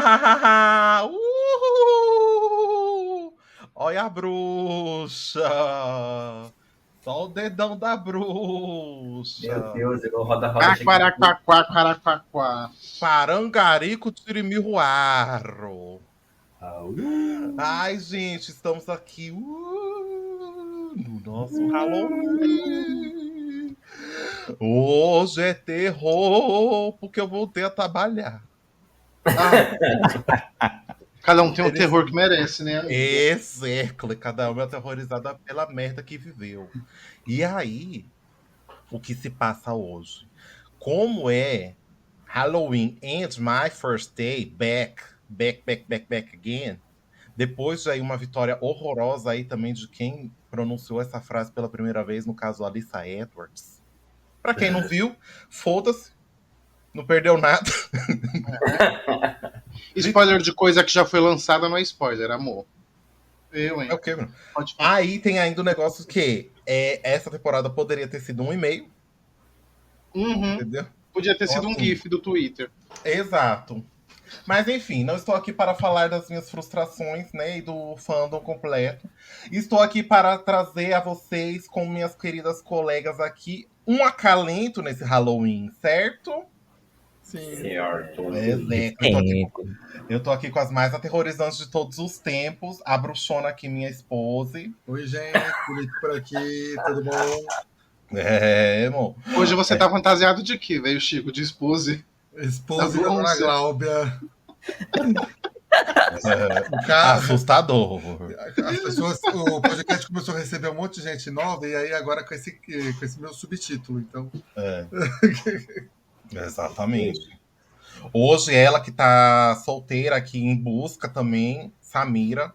Ha! Olha a bruxa! Só o dedão da bruxa! Meu Deus, igual roda-roda. Aquaraquaquá. Parangarico tirimiruaro. Au. Ai, gente, estamos aqui no nosso Halloween. Hoje é terror, porque eu voltei a trabalhar. Cada um tem um terror que merece, né? Exato, cada um é aterrorizada pela merda que viveu. E aí, o que se passa hoje? Como é Halloween and my first day back again. Depois de aí uma vitória horrorosa aí também de quem pronunciou essa frase pela primeira vez, no caso Alyssa Edwards. Pra quem não viu, foda-se. Não perdeu nada. Spoiler de coisa que já foi lançada não é spoiler, amor. Eu, hein? É o quê, mano? Pode falar. Aí tem ainda o negócio que essa temporada poderia ter sido 1,5. Uhum. Entendeu? Podia ter sido um Ótimo. GIF do Twitter. Exato. Mas enfim, não estou aqui para falar das minhas frustrações, né, e do fandom completo. Estou aqui para trazer a vocês, com minhas queridas colegas aqui, um acalento nesse Halloween, certo? Sim. Certo. Eu tô aqui com as mais aterrorizantes de todos os tempos. A bruxona aqui, minha esposa. Oi, gente, Felipe por aqui, tudo bom? Irmão. Hoje você tá fantasiado de quê, velho, Chico? De esposa? Esposa Tá da bom, Dona você- Gláubia. O cara, Assustador. as pessoas, o podcast começou a receber um monte de gente nova e aí agora com esse meu subtítulo, então. Exatamente. Hoje ela que tá solteira aqui em busca também, Samira.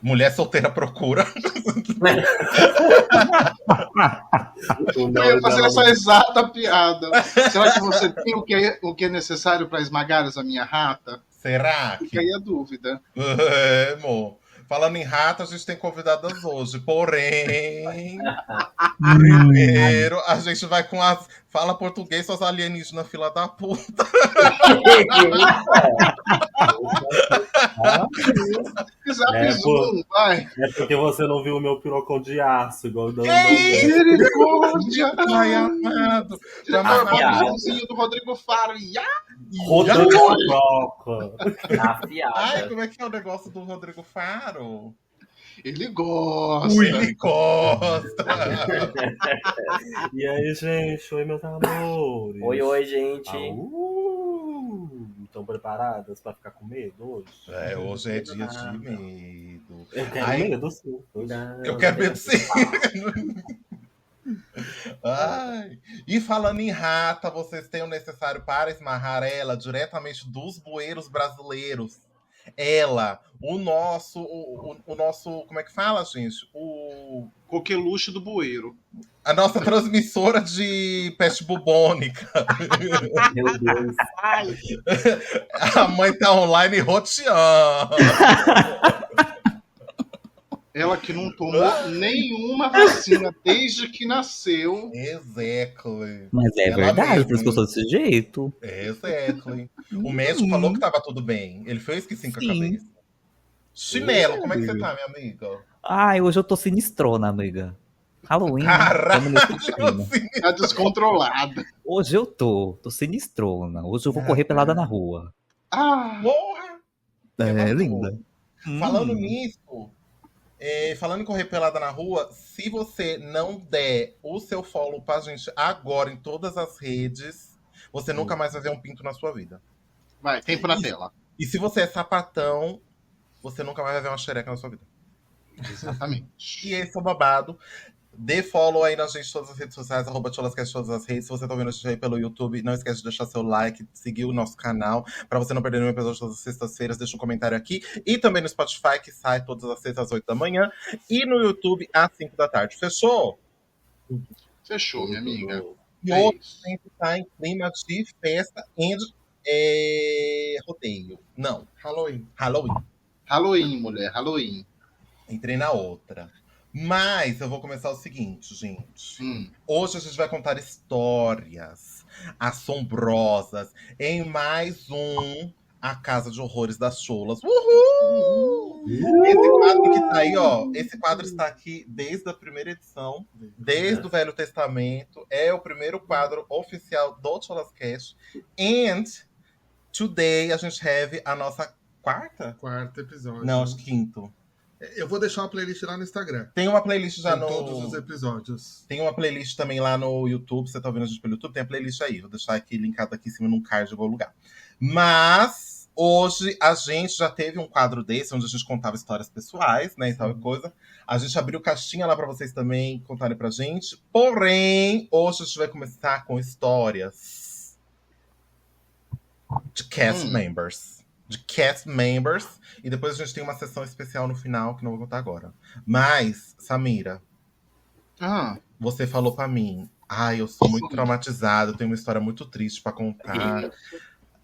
Mulher solteira procura. Eu ia fazer essa exata piada. Será que você tem o que é necessário para esmagar essa minha rata? Será que? Fica aí a dúvida. Amor. Falando em rata, a gente tem convidadas hoje. Porém, primeiro a gente vai com as. Fala português, suas alienígenas, fila da puta. Vai. É porque você não viu o meu pirocão de aço, igual o Misericórdia! Ai, amado. Diretor, bota o piada. somzinho do Rodrigo Faro. Ya! Rodando piroca. Ai, Afiada. como é que é o negócio do Rodrigo Faro? Ele gosta. Ui, ele gosta. E aí, gente? Oi, meus amores. Oi, gente. Estão preparadas pra ficar com medo hoje? Hoje é dia de medo. Eu quero Ai, medo, sim. Eu quero medo sim. Ai. E falando em rata, vocês têm o necessário para esmarrar ela diretamente dos bueiros brasileiros. Ela, o nosso, como é que fala, gente? Coqueluche do bueiro. A nossa transmissora de peste bubônica. Meu Deus. A mãe tá online roteando. Ela que não tomou nenhuma vacina desde que nasceu. Exactly. Mas é Ela verdade, mesma. por isso que eu sou desse jeito. Exactly. O médico falou que tava tudo bem. Ele fez que sim com a Sim. cabeça. Chinelo, como é que você tá, minha amiga? Ai, hoje eu tô sinistrona, amiga. Halloween, né? Caralho, Tamo nesse clima. Tá descontrolada. Hoje eu tô sinistrona. Hoje eu vou correr pelada na rua. Ah, Porra! É, linda. Falando nisso, falando em correr pelada na rua, se você não der o seu follow pra gente agora em todas as redes, você nunca mais vai ver um pinto na sua vida. vai, tempo na tela. E se você é sapatão, você nunca mais vai ver uma xereca na sua vida. Exatamente. E esse é o babado. Dê follow aí na gente em todas as redes sociais, @tcholascast, todas as redes. Se você tá ouvindo a gente aí pelo YouTube, não esquece de deixar seu like, seguir o nosso canal, pra você não perder nenhum episódio todas as sextas-feiras. Deixa um comentário aqui. E também no Spotify, que sai todas as sextas às 8 da manhã. E no YouTube, às 5 da tarde. Fechou? Fechou, minha amiga. E É hoje isso. a gente tá em clima de festa e rodeio. Não, Halloween. Halloween. Halloween, mulher, Halloween. Entrei na outra. Mas eu vou começar o seguinte, gente. Hum. Hoje a gente vai contar histórias assombrosas em mais um A Casa de Horrores das Cholas. Uhul! Esse quadro que tá aí, ó. Esse quadro está aqui desde a primeira edição, desde o Velho Testamento. É o primeiro quadro oficial do Cholas Cast. And today a gente have a nossa quarta? Quarto episódio. Não, acho que quinto. Eu vou deixar uma playlist lá no Instagram. Tem uma playlist já Com todos os episódios. Tem uma playlist também lá no YouTube. Você tá ouvindo a gente pelo YouTube? Tem a playlist aí. Vou deixar aqui linkado aqui em cima num card em algum lugar. Mas hoje a gente já teve um quadro desse, onde a gente contava histórias pessoais, né? E tal coisa. A gente abriu caixinha lá pra vocês também contarem pra gente. Porém, hoje a gente vai começar com histórias de cast members. De cast members. E depois a gente tem uma sessão especial no final, que não vou contar agora. Mas, Samira, você falou pra mim, eu sou muito traumatizado, eu tenho uma história muito triste pra contar.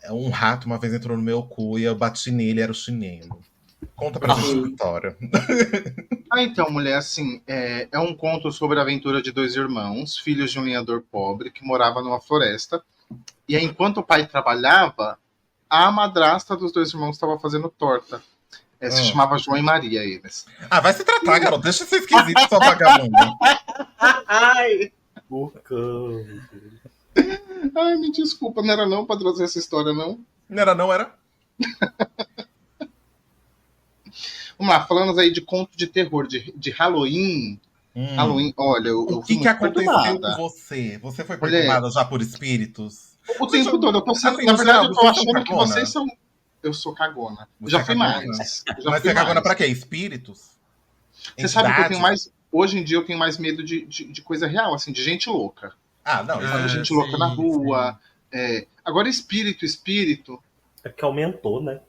Um rato uma vez entrou no meu cu e eu bati nele, era o chinelo. Conta pra gente a história. Então, mulher, assim, é um conto sobre a aventura de dois irmãos, filhos de um lenhador pobre, que morava numa floresta. E aí, enquanto o pai trabalhava, a madrasta dos dois irmãos estava fazendo torta. Se chamava João e Maria, eles. Vai se tratar, garoto. Deixa de ser esquisito, sua vagabunda. Ai, bocão. Ai, me desculpa, não era não pra trazer essa história, não? Não era, não era? Vamos lá, falando aí de conto de terror, de Halloween. Halloween, olha, o que aconteceu com você? Você foi perturbada já por espíritos? O tempo todo. Na verdade, eu tô achando que vocês são... Eu sou cagona. Já fui mais. Mas você é cagona pra quê? Espíritos? Você sabe que eu tenho mais... Hoje em dia eu tenho mais medo de coisa real, assim, de gente louca. Não. Sabe, gente louca na rua. Agora, espírito. É que aumentou, né?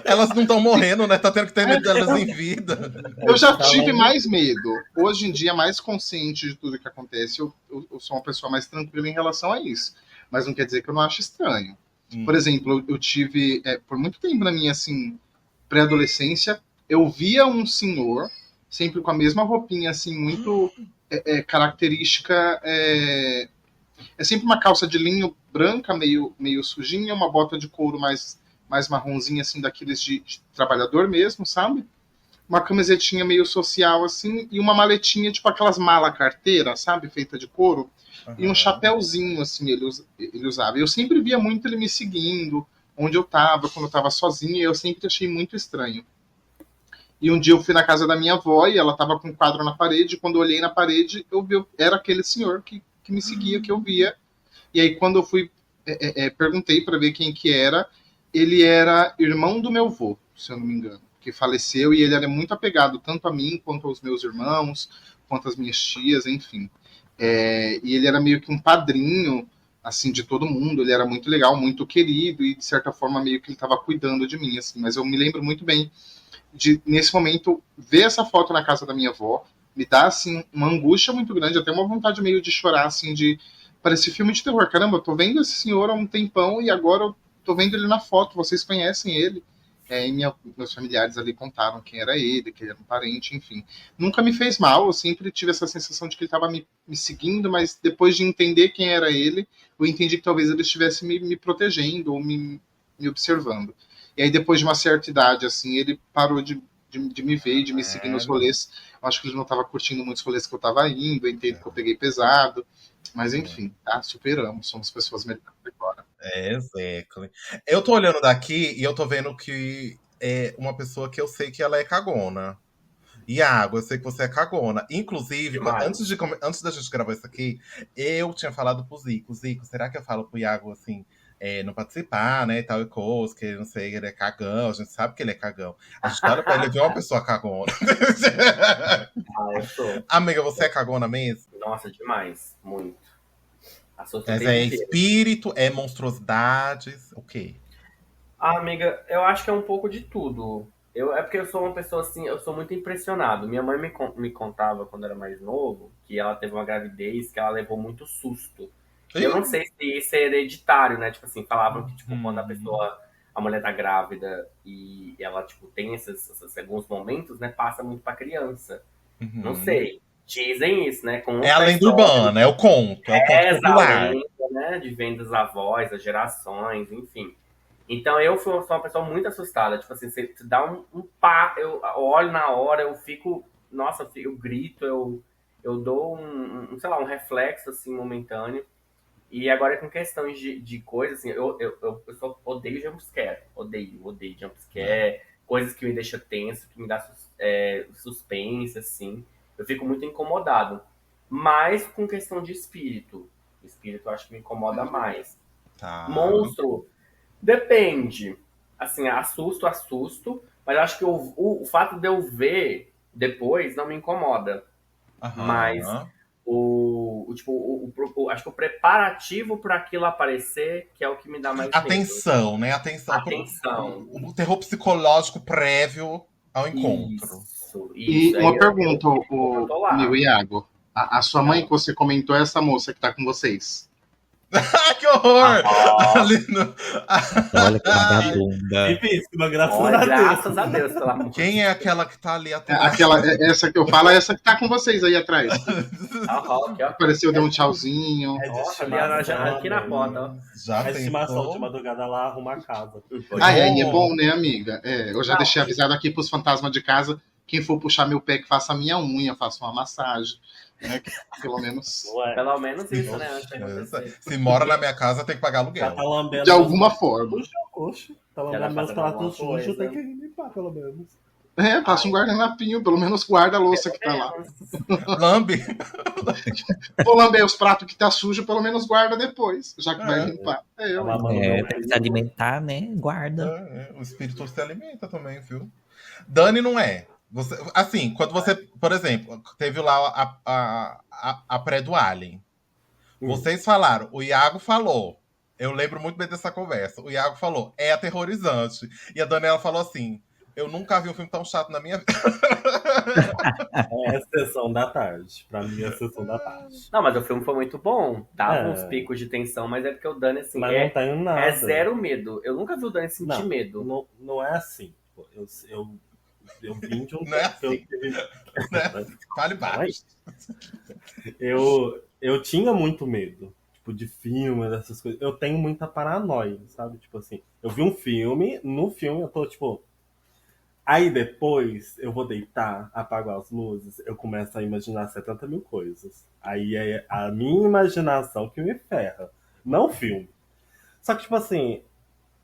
Elas não estão morrendo, né? Tá tendo que ter medo delas em vida. Eu já tive mais medo. Hoje em dia, mais consciente de tudo que acontece, eu sou uma pessoa mais tranquila em relação a isso. Mas não quer dizer que eu não acho estranho. Por exemplo, eu tive, por muito tempo na minha, assim, pré-adolescência, eu via um senhor, sempre com a mesma roupinha, assim, muito característica. É sempre uma calça de linho branca, meio sujinha, uma bota de couro mais marronzinha, assim, daqueles de trabalhador mesmo, sabe? Uma camisetinha meio social, assim, e uma maletinha, tipo aquelas mala carteira, sabe? Feita de couro. E um chapéuzinho, assim, ele usava. Eu sempre via muito ele me seguindo, onde eu tava, quando eu tava sozinha, e eu sempre achei muito estranho. E um dia eu fui na casa da minha avó, e ela tava com um quadro na parede, e quando eu olhei na parede, eu vi, era aquele senhor que me seguia, que eu via. E aí, quando eu fui, perguntei para ver quem que era, ele era irmão do meu avô, se eu não me engano, que faleceu, e ele era muito apegado, tanto a mim, quanto aos meus irmãos, quanto às minhas tias, enfim. E ele era meio que um padrinho, assim, de todo mundo, ele era muito legal, muito querido, e de certa forma meio que ele estava cuidando de mim, assim. Mas eu me lembro muito bem de, nesse momento, ver essa foto na casa da minha avó, me dá, assim, uma angústia muito grande, até uma vontade meio de chorar, assim, parece filme de terror. Caramba, eu tô vendo esse senhor há um tempão e agora eu tô vendo ele na foto. Vocês conhecem ele? E meus familiares ali contaram quem era ele, que ele era um parente, enfim. Nunca me fez mal, eu sempre tive essa sensação de que ele estava me seguindo, mas depois de entender quem era ele, eu entendi que talvez ele estivesse me protegendo ou me observando. E aí, depois de uma certa idade, assim, ele parou de me ver e de me seguir nos rolês. Eu acho que ele não estava curtindo muitos rolês que eu estava indo, eu entendo que eu peguei pesado. Mas enfim, superamos, somos pessoas melhores agora. Exactly. Eu tô olhando daqui e eu tô vendo que é uma pessoa que eu sei que ela é cagona. Iago, eu sei que você é cagona. Inclusive, antes da gente gravar isso aqui, eu tinha falado pro Zico, será que eu falo pro Iago assim, não participar, né, e tal e coisa, que não sei, ele é cagão, a gente sabe que ele é cagão. A gente olha pra ele e vê uma pessoa cagona. Eu sou. Amiga, você é cagona mesmo? Nossa, demais. Muito. Mas espírito, monstruosidades, o quê? Amiga, eu acho que é um pouco de tudo. É porque eu sou uma pessoa assim, eu sou muito impressionado. Minha mãe me contava quando era mais novo que ela teve uma gravidez que ela levou muito susto. Eu não sei se isso é hereditário, né? Tipo assim, falavam que tipo, quando a pessoa a mulher tá grávida e ela, tipo, tem esses alguns momentos, né? Passa muito pra criança. Não Uhum. sei. Dizem isso, né? É a lenda urbana, é o conto Essa popular. lenda, né? De vem dos avós, das gerações, enfim. Então eu sou uma pessoa muito assustada. Tipo assim, você dá um pá, eu olho na hora, eu fico. Nossa, eu grito, eu dou sei lá, um reflexo assim momentâneo. E agora com questões de coisas, assim, eu só odeio jumpscare. Odeio jumpscare. Coisas que me deixam tenso, que me dá suspense, assim. Eu fico muito incomodado. Mas com questão de espírito. O espírito eu acho que me incomoda mais. Tá. Monstro, depende. Assim, assusto. Mas acho que o fato de eu ver depois não me incomoda. Mas Aham. acho que o preparativo para aquilo aparecer que é o que me dá mais medo. Atenção, né? Atenção. Atenção. O terror psicológico prévio ao encontro. Isso. E Aí uma pergunta, eu tô lá. meu Iago. A sua mãe que você comentou é essa moça que tá com vocês. Ah, que horror! Ali no- Olha que vagabunda. Difícil, graças Olha, a Deus. graças a Deus, pelo amor de Quem é aquela que tá ali É, atrás? essa que eu falo é essa que tá com vocês aí atrás. Aqui, ó. Apareceu, deu um tchauzinho. É de Nossa, ali estimação, aqui na porta, ó. Já É de estimação, de tentou? madrugada lá arruma a casa. Aí é bom, né, amiga? É, eu já Não. deixei avisado aqui pros fantasmas de casa. Quem for puxar meu pé, que faça a minha unha, faça uma massagem. Né? Que, pelo menos. Não é? Pelo menos isso, né? Antes de acontecer. Se mora na minha casa, tem que pagar Já aluguel. tá lambendo. De alguma forma. Oxe, tá Já lambendo tá meus fazendo pratos alguma sujos, coisa. tem que limpar, pelo menos. É, passa um guardanapinho, pelo menos guarda a louça que tá lá. Lambe. Vou lamber os pratos que tá sujo, pelo menos guarda depois, já que vai É. limpar. É eu. Tá mamando É, meu tem que se filho. alimentar, né? Guarda. O espírito se alimenta também, viu? Dani não é. Você, assim, quando você, por exemplo, teve lá a pré do Alien. Vocês falaram, o Iago falou. Eu lembro muito bem dessa conversa. O Iago falou, é aterrorizante. E a Daniela falou assim: eu nunca vi um filme tão chato na minha vida. É a sessão da tarde. Pra mim é a sessão da tarde. Não, mas o filme foi muito bom. Dava É. uns picos de tensão, mas é porque o Dani, assim, Mas não tenho nada. é zero medo. Eu nunca vi o Dani sentir Não, medo. não é assim. Pô, eu vim de um Não é tempo que eu assim. tive- Fale baixo. Eu tinha muito medo, tipo, de filme, dessas coisas. Eu tenho muita paranoia, sabe? Tipo assim, eu vi um filme, no filme eu tô, tipo... Aí depois eu vou deitar, apagar as luzes, eu começo a imaginar 70 mil coisas. Aí é a minha imaginação que me ferra, não o filme. Só que, tipo assim,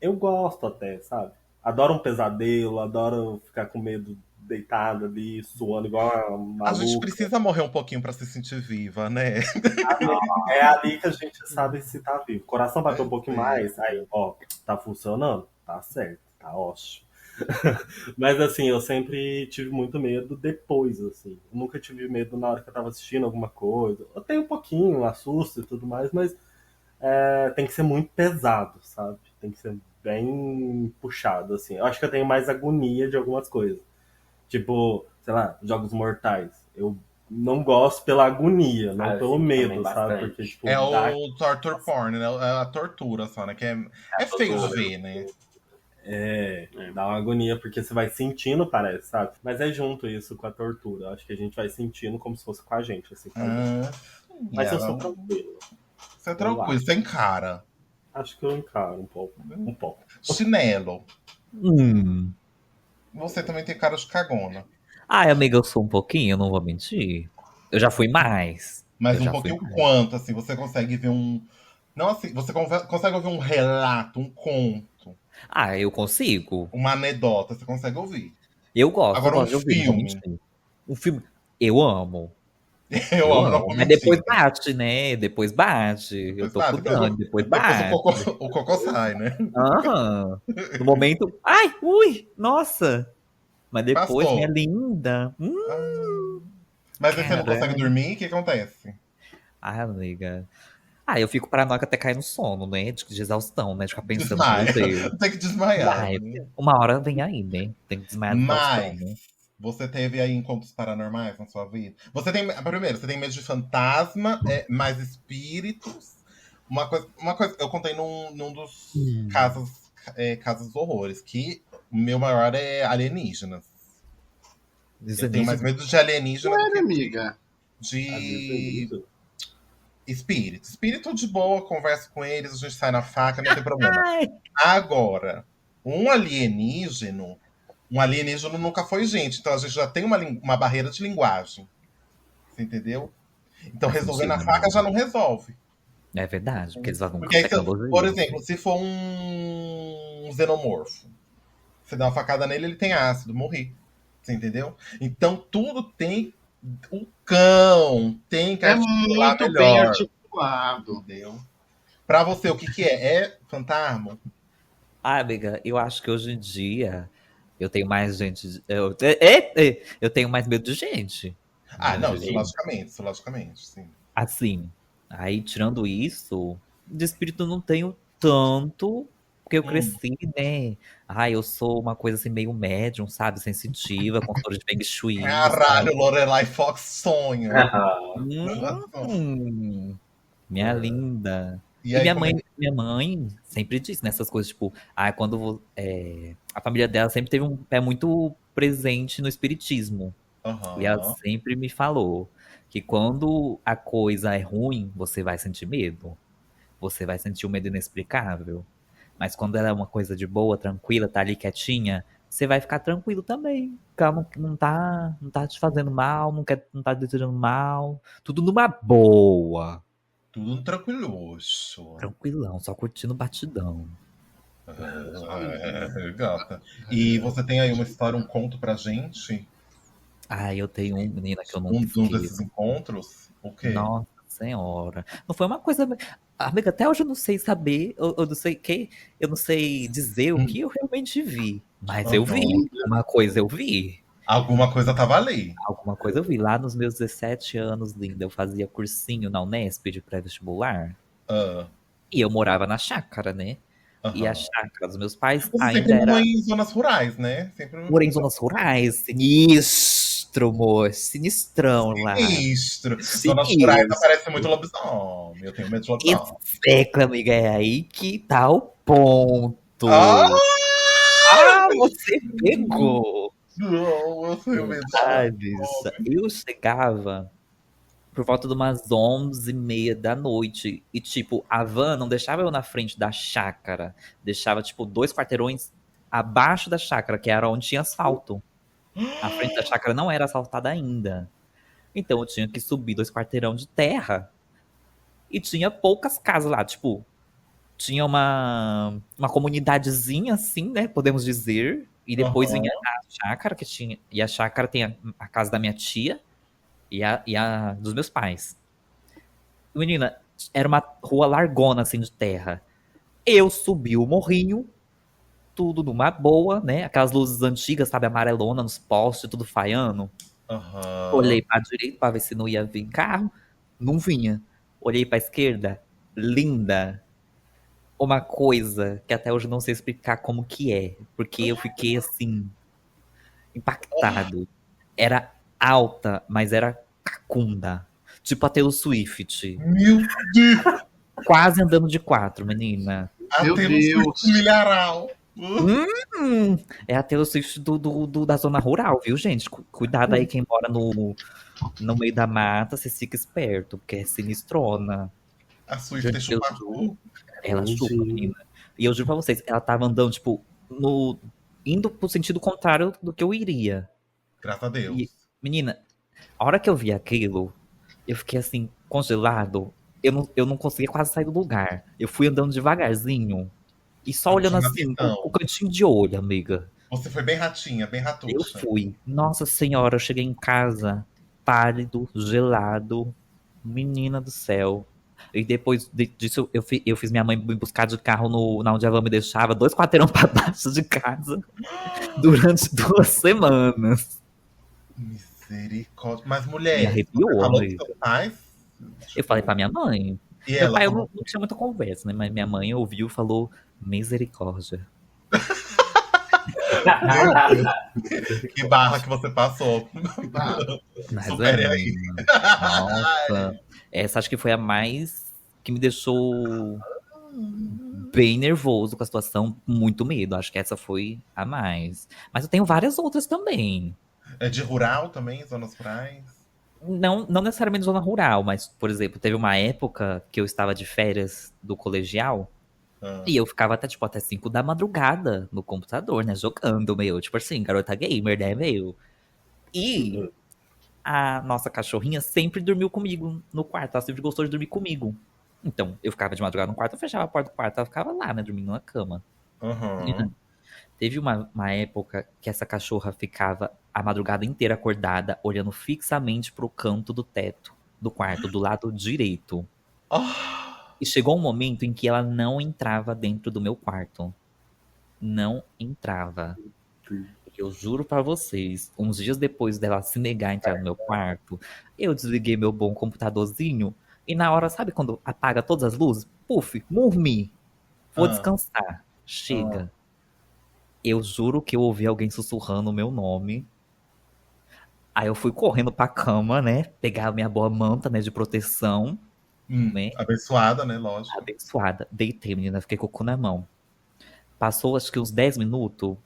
eu gosto até, sabe? Adoro um pesadelo, adoro ficar com medo deitado ali, suando igual uma A gente maluca. precisa morrer um pouquinho pra se sentir viva, né? É ali que a gente sabe se tá vivo. Coração bateu um pouquinho mais, aí, ó, tá funcionando? Tá certo, tá ótimo. Mas assim, eu sempre tive muito medo depois, assim. Eu nunca tive medo na hora que eu tava assistindo alguma coisa. Eu tenho um pouquinho, assusto e tudo mais, mas tem que ser muito pesado, sabe? Tem que ser bem puxado, assim. Eu acho que eu tenho mais agonia de algumas coisas. Tipo, sei lá, Jogos Mortais. Eu não gosto pela agonia, não eu pelo sinto medo, também sabe? bastante. Porque, tipo, É dá- o torture porn, né? É a tortura só, né? Que é feio de ver, né? dá uma agonia, porque você vai sentindo, parece, sabe? Mas é junto isso com a tortura. Eu acho que a gente vai sentindo como se fosse com a gente, assim. Com a gente. Mas eu sou tranquilo. Você é tranquilo, você encara. Acho que eu encaro um pouco. Um pouco. Chinelo. Hum. Você também tem cara de cagona. Ai, amiga, eu sou um pouquinho, não vou mentir. Eu já fui mais. Mas Eu um já pouquinho fui mais. quanto, assim, você consegue ver um. Não assim, você consegue ouvir um relato, um conto, Ah, eu consigo. uma anedota, você consegue ouvir. Eu gosto, Agora, eu um gosto de ouvir, não vou filme. mentir. Um filme. Eu amo. Eu amo, não vou Mas mentir. depois bate, né? Depois bate. Eu tô Depois bate, cuidando, depois Depois bate. o cocô sai, né? Aham. No momento. Ai, ui, nossa. Mas depois, Passou. minha linda. Mas aí você não Caralho. consegue dormir, o que acontece? Ai, amiga. Ah, eu fico paranoica até cair no sono, né? De exaustão, né? De ficar pensando, Desmaia. meu Deus. Tem que desmaiar. Ai, né? uma hora vem aí, né? Tem que desmaiar de exaustão, né? Mas você teve aí encontros paranormais na sua vida? Você tem. Primeiro, você tem medo de fantasma, mais espíritos. Uma coisa eu contei num dos Casa dos Horrores, que o meu maior é alienígenas. Eu tenho mais medo de alienígena do Sério, que amiga? de espírito. Espírito de boa, converso com eles, a gente sai na faca, não tem problema. Agora, um alienígeno nunca foi gente, então a gente já tem uma barreira de linguagem. Você entendeu? Então Faz resolver na sentido, faca né? já não resolve. É verdade, porque eles vão com Porque aí, tecnologia. por exemplo, se for um xenomorfo, você dá uma facada nele, ele tem ácido, morri. Você entendeu? Então tudo tem. O cão tem que É articular muito bem melhor. articulado. Entendeu? Pra você, o que é? É fantasma? Ah, amiga, eu acho que hoje em dia eu tenho mais gente. Eu tenho mais medo de gente. Ah, não, Hoje em isso logicamente, sim. Assim, aí tirando isso, de espírito eu não tenho tanto, porque eu cresci, né? Ai, eu sou uma coisa assim meio médium, sabe? Sensitiva, consultora de Feng Shui, Caralho, sabe? Lorelai Fox sonha. Minha linda. E E aí, minha mãe sempre disse nessas coisas, tipo, a família dela sempre teve um pé muito presente no espiritismo. E ela Aham. sempre me falou que quando a coisa é ruim, você vai sentir medo. Você vai sentir um medo inexplicável. Mas quando ela é uma coisa de boa, tranquila, tá ali quietinha, você vai ficar tranquilo também. Porque ela não tá te fazendo mal, não tá desejando mal. Tudo numa boa. Tudo tranquiloso. Tranquilão, só curtindo o batidão. Gata. E você tem aí uma história, um conto pra gente? Ah, eu tenho uma menina que eu nunca Um desses esqueço. encontros? O quê? Nossa senhora. Não foi uma coisa. Amiga, até hoje eu não sei saber, eu não sei eu não sei dizer o que eu realmente vi. Mas eu vi. Aham. Uma coisa eu vi. Alguma coisa tava ali. Alguma coisa eu vi. Lá nos meus 17 anos, linda, eu fazia cursinho na Unesp de pré-vestibular. Ah, E eu morava na chácara, né? E a aham. chácara dos meus pais Você ainda sempre morou era. em zonas rurais, né? Sempre Morei em zonas rurais. Sinistro, amor. Sinistrão lá. sinistro. Zonas rurais aparece muito lobisomem. Eu tenho medo de lobisomem. Execo, amiga, é aí que tá o ponto. Ah, Você pegou. não, eu tenho medo de Ai, lobisomem. bicha. Eu chegava por volta de umas 11h30 da noite. E, tipo, a van não deixava eu na frente da chácara. Deixava, tipo, 2 quarteirões abaixo da chácara, que era onde tinha asfalto. A frente da chácara não era asfaltada ainda. Então eu tinha que subir 2 quarteirão de terra. E tinha poucas casas lá, tipo, tinha uma comunidadezinha assim, né, podemos dizer, e depois Aham. vinha a chácara que tinha, e a chácara tem a casa da minha tia e a dos meus pais. Menina, era uma rua largona assim de terra. Eu subi o morrinho, tudo numa boa, né, aquelas luzes antigas, sabe, amarelona nos postes, tudo falhando. Aham. Olhei pra direita pra ver se não ia vir carro, não vinha. Olhei pra esquerda, linda. Uma coisa que até hoje eu não sei explicar como que é, porque eu fiquei assim, impactado. Era alta, mas era cacunda. Tipo a Taylor Swift. Meu Deus! Quase andando de 4, menina. A Meu Taylor Swift Deus. milharal. É a Taylor Swift da zona rural, viu, gente? Cuidado aí quem mora no meio da mata, você fica esperto, porque é sinistrona. A Swift é Gente, eu chupacu. Ela Entendi. chupa, menina. E eu juro pra vocês, ela tava andando, tipo, indo pro sentido contrário do que eu iria. Graças a Deus. E, menina, a hora que eu vi aquilo, eu fiquei assim, congelado. Eu não conseguia quase sair do lugar. Eu fui andando devagarzinho e só olhando Ratinha assim, visão. com o cantinho de olho, amiga. Você foi bem ratinha, bem Eu ratucha. fui. Nossa senhora, eu cheguei em casa, pálido, gelado. Menina do céu. E depois disso, eu fiz minha mãe me buscar de carro na onde a van me deixava, 2 quarteirão pra baixo de casa, durante 2 semanas. Misericórdia. Mas, Me mulher, arrepiou, você falou com amiga. seus pais? Eu falei pra minha mãe. E Meu ela pai, eu falou, não tinha muita conversa, né? Mas minha mãe ouviu e falou, misericórdia. que barra que você passou. Mas Supere é, aí. menina. Nossa. Essa acho que foi a mais que me deixou bem nervoso com a situação, com muito medo. Acho que essa foi a mais. Mas eu tenho várias outras também. É de rural também, zonas rurais? Não necessariamente zona rural, mas, por exemplo, teve uma época que eu estava de férias do colegial Ah. e eu ficava até 5 da madrugada no computador, né? Jogando, meu. Tipo assim, garota gamer, né, meu? E a nossa cachorrinha sempre dormiu comigo no quarto. Ela sempre gostou de dormir comigo. Então, eu ficava de madrugada no quarto, eu fechava a porta do quarto, ela ficava lá, né? Dormindo na cama. Aham. Teve uma época que essa cachorra ficava a madrugada inteira acordada, olhando fixamente pro canto do teto do quarto, do lado direito. Ah, E chegou um momento em que ela não entrava dentro do meu quarto. Não entrava. Eu juro pra vocês, uns dias depois dela se negar a entrar no meu quarto, eu desliguei meu bom computadorzinho e na hora, sabe quando apaga todas as luzes? Puf, dormi. Vou Ah. descansar. Chega. Eu juro que eu ouvi alguém sussurrando o meu nome. Aí eu fui correndo pra cama, né? Pegar a minha boa manta, né, de proteção, né? Abençoada, né? Lógico. Abençoada. Deitei, menina, fiquei com o cu na mão. Passou acho que uns 10 minutos.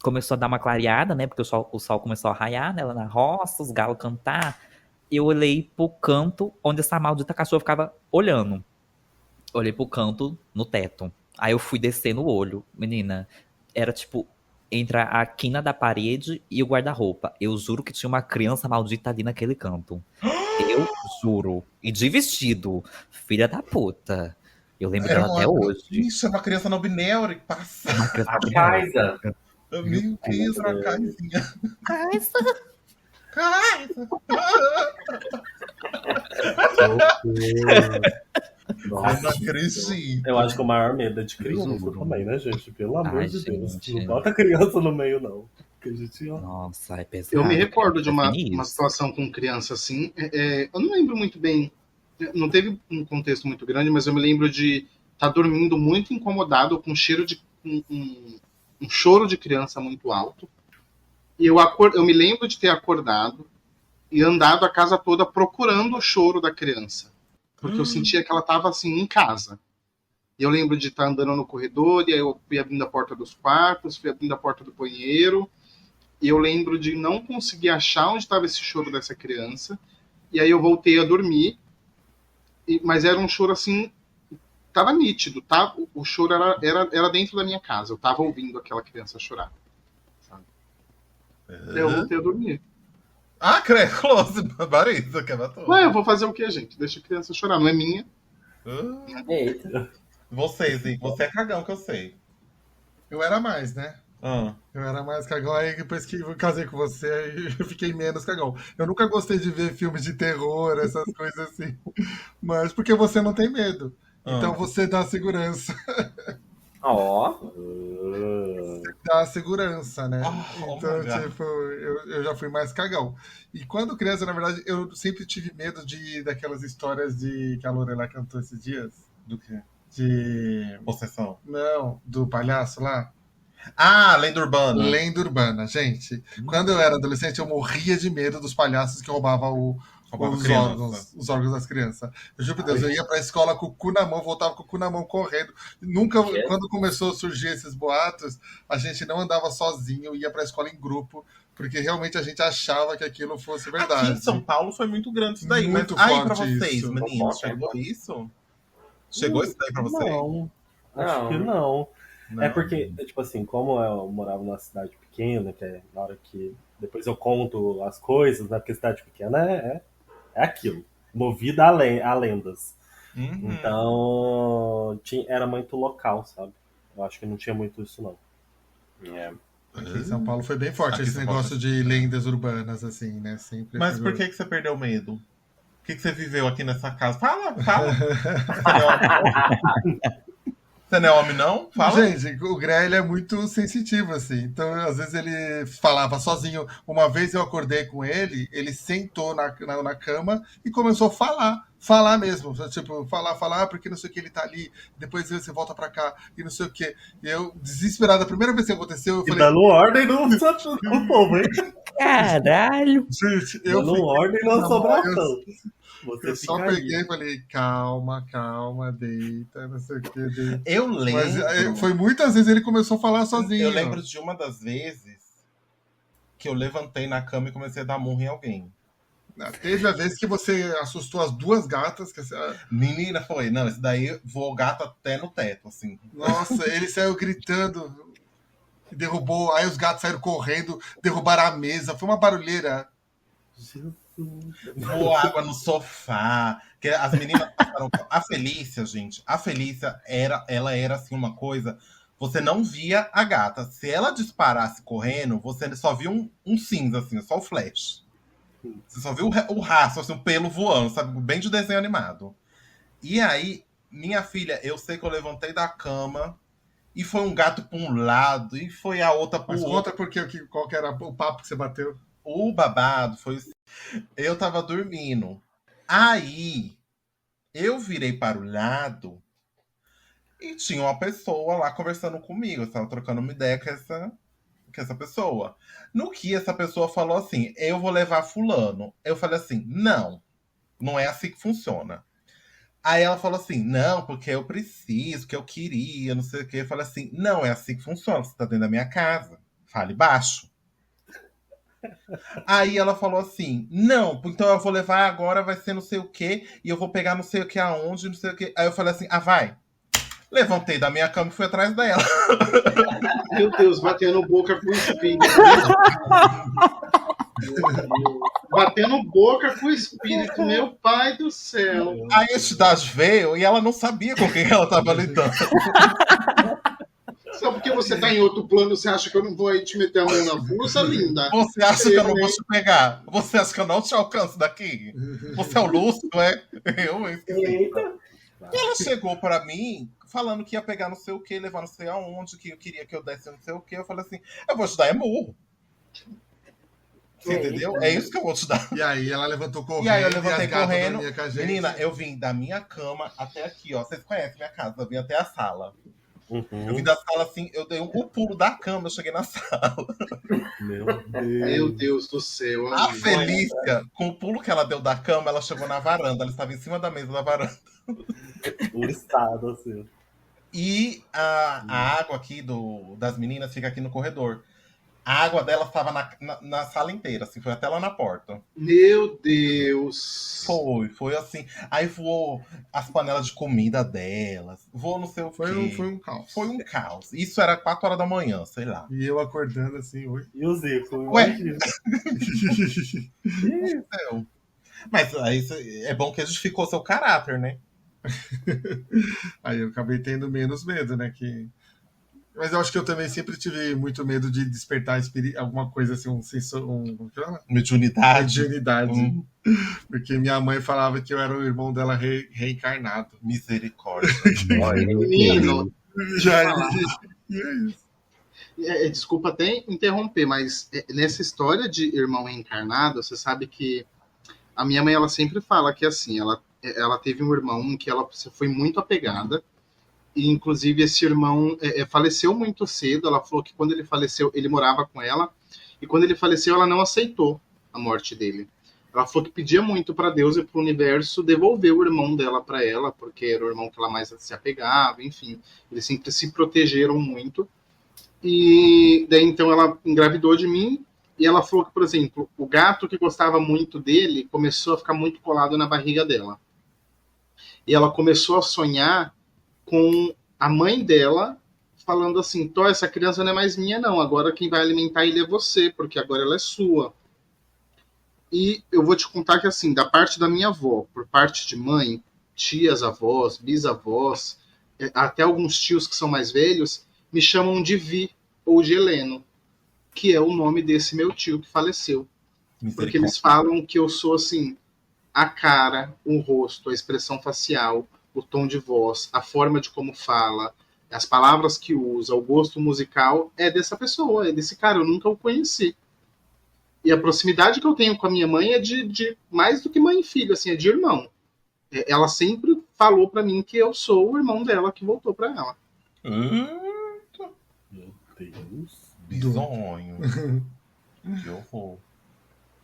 Começou a dar uma clareada, né? Porque o sol começou a raiar, né? Lá na roça, os galos cantar. Eu olhei pro canto onde essa maldita cachorra ficava olhando. Olhei pro canto no teto. Aí eu fui descendo o olho. Menina, era tipo entre a quina da parede e o guarda-roupa. Eu juro que tinha uma criança maldita ali naquele canto. Eu juro. E de vestido. Filha da puta. Eu lembro dela até hoje. Isso, é uma criança não binária que passa. Uma criança A bem Kaisa. Meu Deus, uma caisinha. Kaisa. Kaisa. Eu não Nossa, acredito. eu acho que o maior medo é de criança Juro. também, né, gente? Pelo amor Ai, de Deus. gente. Não bota criança no meio, não. Porque a gente, ó. Nossa, é pesado. Eu me recordo de uma Feliz. situação com criança assim. Eu não lembro muito bem. Não teve um contexto muito grande, mas eu me lembro de estar dormindo muito incomodado com cheiro de um choro de criança muito alto. E eu me lembro de ter acordado e andado a casa toda procurando o choro da criança. Porque eu sentia que ela estava assim em casa. E eu lembro de estar andando no corredor, e aí eu fui abrindo a porta dos quartos, fui abrindo a porta do banheiro. E eu lembro de não conseguir achar onde estava esse choro dessa criança. E aí eu voltei a dormir. Mas era um choro assim, tava nítido, tá? O choro era dentro da minha casa. Eu tava ouvindo aquela criança chorar. Sabe? Eu voltei a dormir. Ah, creio, close, barista, que matou. Ué, eu vou fazer o quê, gente? Deixa a criança chorar, não é minha. Eita. Vocês, hein? Você é cagão, que eu sei. Eu era mais, né? Ah. Eu era mais cagão, aí depois que eu casei com você, aí eu fiquei menos cagão. Eu nunca gostei de ver filmes de terror, essas coisas assim. Mas porque você não tem medo. Então você dá segurança. Ó. Dá segurança, né? Oh, Então, my God. tipo, eu já fui mais cagão. E quando criança, na verdade, eu sempre tive medo daquelas histórias que a Lorelai cantou esses dias. Do quê? De. Possessão. Não, do palhaço lá. Ah, lenda urbana. Lenda urbana, gente. Quando eu era adolescente, eu morria de medo dos palhaços que roubavam Roubava os criança. os órgãos das crianças. Eu juro por Deus, eu ia pra escola com o cu na mão, voltava com o cu na mão correndo. Nunca, Que? quando começou a surgir esses boatos, a gente não andava sozinho, ia pra escola em grupo, porque realmente a gente achava que aquilo fosse verdade. Aqui em São Paulo foi muito grande isso daí. Muito mas aí pra forte vocês, isso. meninos, chegou isso? Chegou isso daí pra vocês? Não, acho Não. que não. Não. É porque, tipo assim, como eu morava numa cidade pequena, que é na hora que depois eu conto as coisas, né? Porque cidade pequena é aquilo, movida a lendas. Uhum. Então, era muito local, sabe? Eu acho que não tinha muito isso, não. Aqui em São Paulo foi bem forte Aqui em esse São Paulo negócio de lendas urbanas, assim, né? Sempre Mas foi- por que você perdeu o medo? O que você viveu aqui nessa casa? Fala, fala. Você não é homem, não? Você não é homem, não? Fala. Gente, o Gré, ele é muito sensitivo, assim. Então, às vezes, ele falava sozinho. Uma vez eu acordei com ele, ele sentou na cama e começou a falar. falar mesmo. Tipo, falar, porque não sei o que ele tá ali, depois você volta pra cá e não sei o que. E eu, desesperado, a primeira vez que aconteceu, eu E falei, dando ordem no povo, hein? Caralho! gente, eu Dando fiquei ordem na na sobração. Você eu só fica aí. peguei e falei, calma, deita, não sei o que, deita. Eu Mas lembro. foi muitas vezes ele começou a falar sozinho. Eu lembro de uma das vezes que eu levantei na cama e comecei a dar murro em alguém. Teve a vez que você assustou as duas gatas. Menina, foi. Não, esse daí voou gato até no teto, assim. Nossa, ele saiu gritando e derrubou. Aí os gatos saíram correndo, derrubaram a mesa. Foi uma barulheira. Voou água no sofá. Que as meninas passaram. A Felícia, gente. A Felícia ela era assim uma coisa. Você não via a gata. Se ela disparasse correndo, você só via um cinza, assim, só o flash. Você só viu o rastro, assim, o pelo voando, sabe? Bem de desenho animado. E aí, minha filha, eu sei que eu levantei da cama e foi um gato para um lado e foi a outra para o Mas outro. conta qual que era o papo que você bateu. O babado foi assim. Eu tava dormindo. Aí, eu virei para o lado e tinha uma pessoa lá conversando comigo. Eu tava trocando uma ideia com essa pessoa. No que essa pessoa falou assim, eu vou levar fulano. Eu falei assim, não é assim que funciona. Aí ela falou assim, não, porque eu preciso, que eu queria, não sei o quê. Eu falei assim, não é assim que funciona, você tá dentro da minha casa. Fale baixo. Aí ela falou assim, não, então eu vou levar agora, vai ser não sei o quê, e eu vou pegar não sei o que aonde, não sei o quê. Aí eu falei assim, vai. Levantei da minha cama e fui atrás dela. Meu Deus, batendo boca com o espírito. Batendo boca com o espírito, meu pai do céu. A entidade veio e ela não sabia com quem ela estava lidando. Só porque você tá em outro plano, você acha que eu não vou aí te meter a mão na bolsa, linda? Você acha que eu não vou te pegar? Você acha que eu não te alcanço daqui? Você é o Lúcio, é? Eu esqueci. E ela chegou pra mim falando que ia pegar não sei o que, levar não sei aonde, que eu queria que eu desse não sei o que. Eu falei assim, eu vou te dar murro. Você entendeu? É isso que eu vou te dar. E aí ela levantou correndo. E aí eu levantei as gatas correndo. dormiam com a gente. Menina, eu vim da minha cama até aqui, ó. Vocês conhecem minha casa, eu vim até a sala. Eu vim da sala assim, eu dei o pulo da cama, eu cheguei na sala. Meu Deus do céu. A amigo. Felícia, com o pulo que ela deu da cama, ela chegou na varanda. Ela estava em cima da mesa da varanda. O estado, assim. E a água aqui das meninas fica aqui no corredor. A água dela estava na sala inteira, assim, foi até lá na porta. Meu Deus. Foi assim. Aí voou as panelas de comida delas, voou não sei o quê. Foi um caos. Foi um caos. Isso era 4 horas da manhã, sei lá. E eu acordando assim, oi. E o Zico? Ué? Mas aí é bom que edificou seu caráter, né? Aí eu acabei tendo menos medo, né? Mas eu acho que eu também sempre tive muito medo de despertar alguma coisa assim, Mediunidade. mediunidade. Porque minha mãe falava que eu era o irmão dela reencarnado. Misericórdia. Menino, E é isso. desculpa até interromper, mas nessa história de irmão reencarnado, você sabe que a minha mãe ela sempre fala que assim, ela teve um irmão que ela foi muito apegada. E, inclusive, esse irmão faleceu muito cedo. Ela falou que quando ele faleceu, ele morava com ela. E quando ele faleceu, ela não aceitou a morte dele. Ela falou que pedia muito para Deus e para o universo devolver o irmão dela para ela, porque era o irmão que ela mais se apegava, enfim. Eles sempre se protegeram muito. E daí, então, ela engravidou de mim. E ela falou que, por exemplo, o gato que gostava muito dele começou a ficar muito colado na barriga dela. E ela começou a sonhar com a mãe dela falando assim, Tó, essa criança não é mais minha não, agora quem vai alimentar ele é você, porque agora ela é sua. E eu vou te contar que assim, da parte da minha avó, por parte de mãe, tias, avós, bisavós, até alguns tios que são mais velhos, me chamam de Vi ou de Heleno, que é o nome desse meu tio que faleceu. Porque eles falam que eu sou assim, a cara, o rosto, a expressão facial, o tom de voz, a forma de como fala, as palavras que usa, o gosto musical, é dessa pessoa, é desse cara, eu nunca o conheci. E a proximidade que eu tenho com a minha mãe é de mais do que mãe e filho, assim, é de irmão. ela sempre falou pra mim que eu sou o irmão dela que voltou pra ela. Meu Deus. Bizonho. Que horror.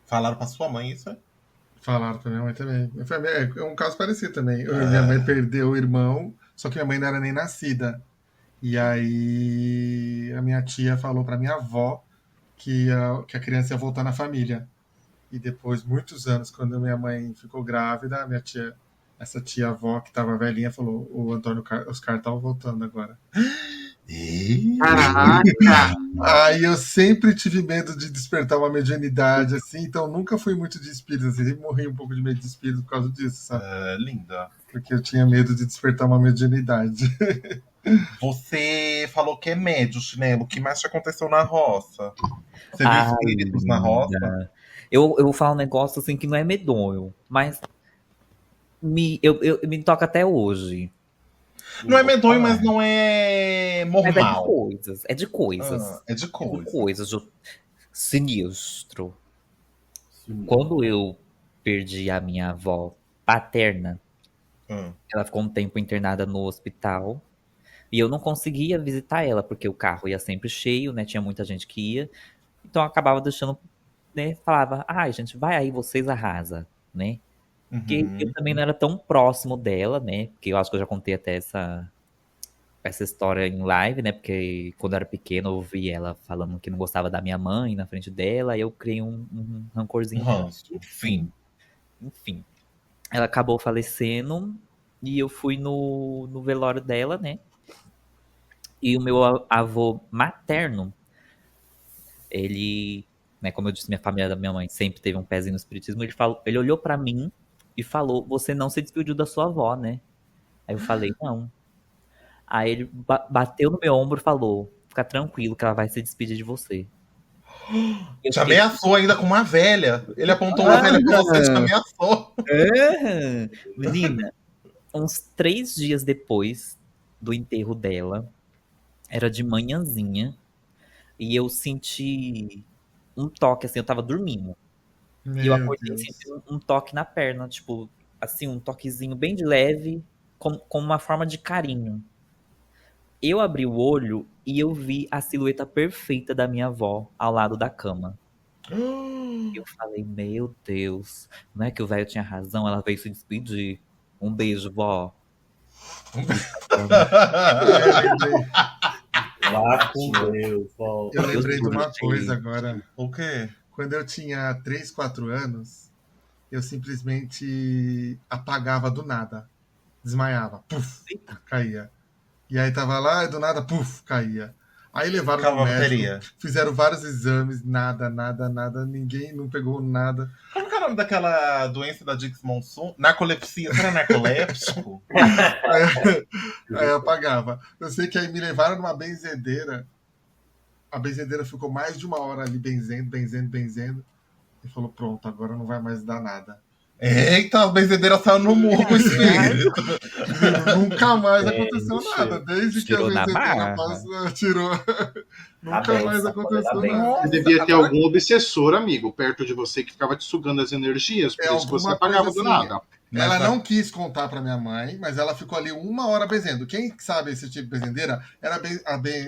Falaram pra sua mãe isso, é? Falaram pra minha mãe também. É um caso parecido também. Minha mãe perdeu o irmão, só que minha mãe não era nem nascida. E aí a minha tia falou pra minha avó que a criança ia voltar na família. E depois, muitos anos, quando minha mãe ficou grávida, essa tia-avó que tava velhinha falou: o Antônio Oscar tá voltando agora. Caraca! Aí eu sempre tive medo de despertar uma mediunidade, assim, então nunca fui muito de espírito, assim, sempre morri um pouco de medo de espírito por causa disso, sabe? Linda. Porque eu tinha medo de despertar uma mediunidade. Você falou que é médio, Chinelo. O que mais te aconteceu na roça? Você viu espíritos na roça? Eu vou falar um negócio assim que não é medonho, mas me toca até hoje. Não é medonho, mas não é Mas é de normal. coisas. É de coisas. É de É de coisa. coisas. Sinistro. Quando eu perdi a minha avó paterna, ela ficou um tempo internada no hospital. E eu não conseguia visitar ela, porque o carro ia sempre cheio, né? Tinha muita gente que ia. Então eu acabava deixando, né? Falava, ai, gente, vai aí, vocês arrasam, né? Porque eu também não era tão próximo dela, né? Porque eu acho que eu já contei até essa história em live, né? Porque quando eu era pequeno eu ouvi ela falando que não gostava da minha mãe na frente dela, e eu criei um rancorzinho. Enfim. Ela acabou falecendo e eu fui no velório dela, né? E o meu avô materno, ele, né, como eu disse, minha família da minha mãe sempre teve um pezinho no espiritismo, ele olhou pra mim e falou: você não se despediu da sua avó, né? Aí eu falei: não. Aí ele bateu no meu ombro e falou: fica tranquilo que ela vai se despedir de você. Te ameaçou ainda com uma velha. Ele apontou uma velha pra você e te ameaçou. Menina, uns 3 dias depois do enterro dela, era de manhãzinha, e eu senti um toque, assim, eu tava dormindo. E eu acordei e senti um toque na perna, tipo, assim, um toquezinho bem de leve, com uma forma de carinho. Eu abri o olho e eu vi a silhueta perfeita da minha avó ao lado da cama. Eu falei, meu Deus, não é que o velho tinha razão, ela veio se despedir. Um beijo, vó. Lá com Deus, vó. Eu lembrei de uma coisa agora. O quê? Quando eu tinha 3, 4 anos, eu simplesmente apagava do nada. Desmaiava. Puf, caía. E aí tava lá e do nada, puf, caía. Aí levaram pro médico, fizeram vários exames, nada, ninguém não pegou nada. Como que é o nome daquela doença da Dix Monsoon? Narcolepsia, será narcoléptico? Aí apagava. Eu sei que aí me levaram numa benzedeira. A benzedeira ficou mais de 1 hora ali benzendo. E falou, pronto, agora não vai mais dar nada. Eita, a benzedeira saiu no murro com o espírito. Nunca mais aconteceu nada. Desde que a benzedeira tirou. Nunca mais aconteceu nada. Você devia ter algum obsessor, amigo, perto de você que ficava te sugando as energias. Por isso você apagava do nada. Ela não quis contar pra minha mãe, mas ela ficou ali 1 hora benzendo. Quem sabe esse tipo de benzedeira? Era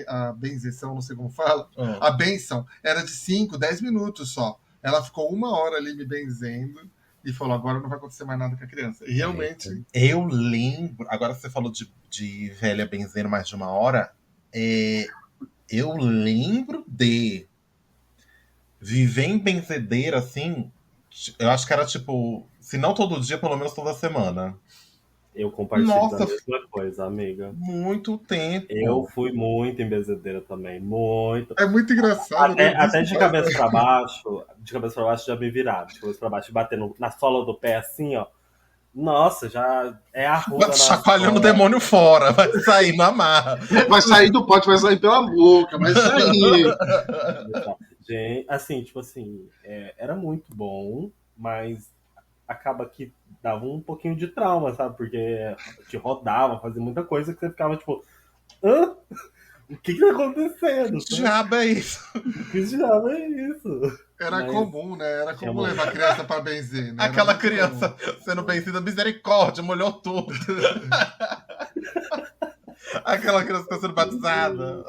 a benzeção, não sei como fala. A benção era de 5, 10 minutos só. Ela ficou 1 hora ali me benzendo. E falou, agora não vai acontecer mais nada com a criança. E realmente... Eu lembro... Agora você falou de velha benzendo mais de 1 hora. Eu lembro de viver em benzedeira, assim... Eu acho que era tipo... Se não todo dia, pelo menos toda semana. Eu compartilho da mesma coisa, amiga. Muito tempo. Eu fui muito em benzedeira também. Muito. É muito engraçado. Até de cabeça pra baixo. De cabeça pra baixo já me virava. De cabeça pra baixo, batendo na sola do pé assim, ó. Nossa, já é a rua. Chacoalhando o demônio fora. Vai sair na marra. Vai sair do pote, vai sair pela boca. Vai sair. Gente, assim, tipo assim, era muito bom, mas acaba que dava um pouquinho de trauma, sabe? Porque te rodava, fazia muita coisa que você ficava tipo, hã? O que tá acontecendo? Que diabo é isso? Que diabo é isso? Era Mas- comum, né? Era comum mano. levar criança pra benzer, né? Era Aquela muito criança sendo benzida, misericórdia, molhou tudo. Aquela criança que tá sendo batizada.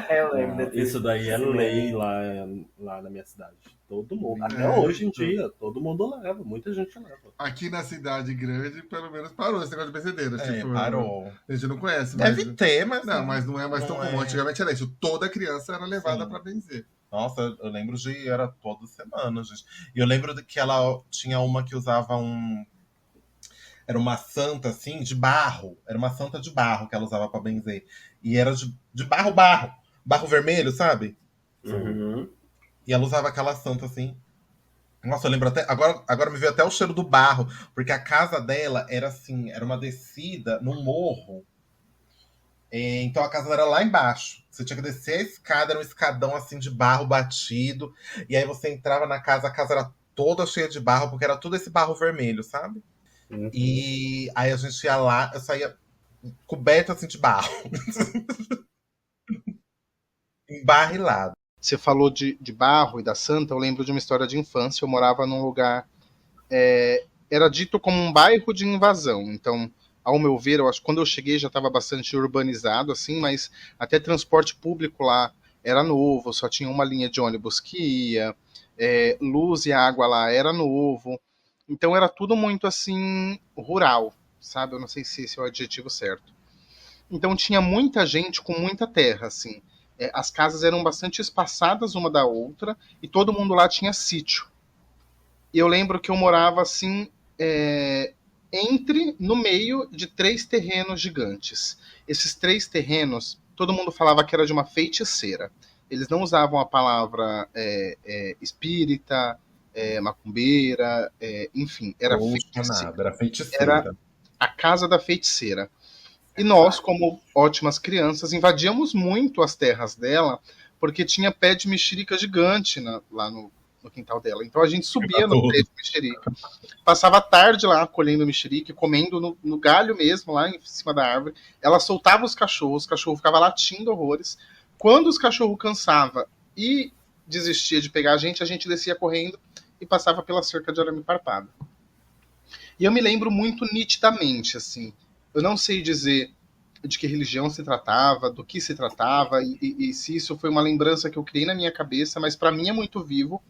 Eu lembro desse. Isso daí é desse lei lá na minha cidade. Todo mundo. Até É. hoje em dia, todo mundo leva. Muita gente leva. Aqui na cidade grande, pelo menos parou esse negócio de benzedeira. Tipo, Parou. a gente não conhece, mas... Deve ter, mas Não, mas não é mais tão não comum. é. Antigamente era isso. Toda criança era levada Sim. pra benzer. Nossa, eu lembro de. Era toda semana, gente. E eu lembro de que ela tinha uma que usava um. Era uma santa, assim, de barro. Era uma santa de barro que ela usava pra benzer. E era de barro. Barro vermelho, sabe? Uhum. E ela usava aquela santa, assim. Nossa, eu lembro até. Agora me veio até o cheiro do barro. Porque a casa dela era assim, era uma descida num morro. Então a casa era lá embaixo. Você tinha que descer a escada, era um escadão assim de barro batido. E aí você entrava na casa, a casa era toda cheia de barro, porque era tudo esse barro vermelho, sabe? Uhum. E aí a gente ia lá, eu saía coberto assim de barro. Embarrilado. Você falou de barro e da Santa, eu lembro de uma história de infância. Eu morava num lugar. Era dito como um bairro de invasão. Então, ao meu ver, eu acho que quando eu cheguei já estava bastante urbanizado, assim, mas até transporte público lá era novo, só tinha uma linha de ônibus que ia, luz e água lá era novo. Então era tudo muito assim, rural, sabe? Eu não sei se esse é o adjetivo certo. Então tinha muita gente com muita terra, assim. As casas eram bastante espaçadas uma da outra e todo mundo lá tinha sítio. E eu lembro que eu morava assim, no meio de 3 terrenos gigantes. Esses 3 terrenos, todo mundo falava que era de uma feiticeira. Eles não usavam a palavra espírita, macumbeira, enfim, era feiticeira. Era feiticeira. Era a casa da feiticeira. E nós, como ótimas crianças, invadíamos muito as terras dela, porque tinha pé de mexerica gigante lá no quintal dela. Então a gente subia no pé de mexerica, passava a tarde lá colhendo mexerica, comendo no galho mesmo, lá em cima da árvore. Ela soltava os cachorros, o cachorro ficava latindo horrores. Quando os cachorros cansavam e desistia de pegar a gente descia correndo e passava pela cerca de arame farpado. E eu me lembro muito nitidamente, assim, eu não sei dizer de que religião se tratava, do que se tratava, e se isso foi uma lembrança que eu criei na minha cabeça, mas para mim é muito vivo.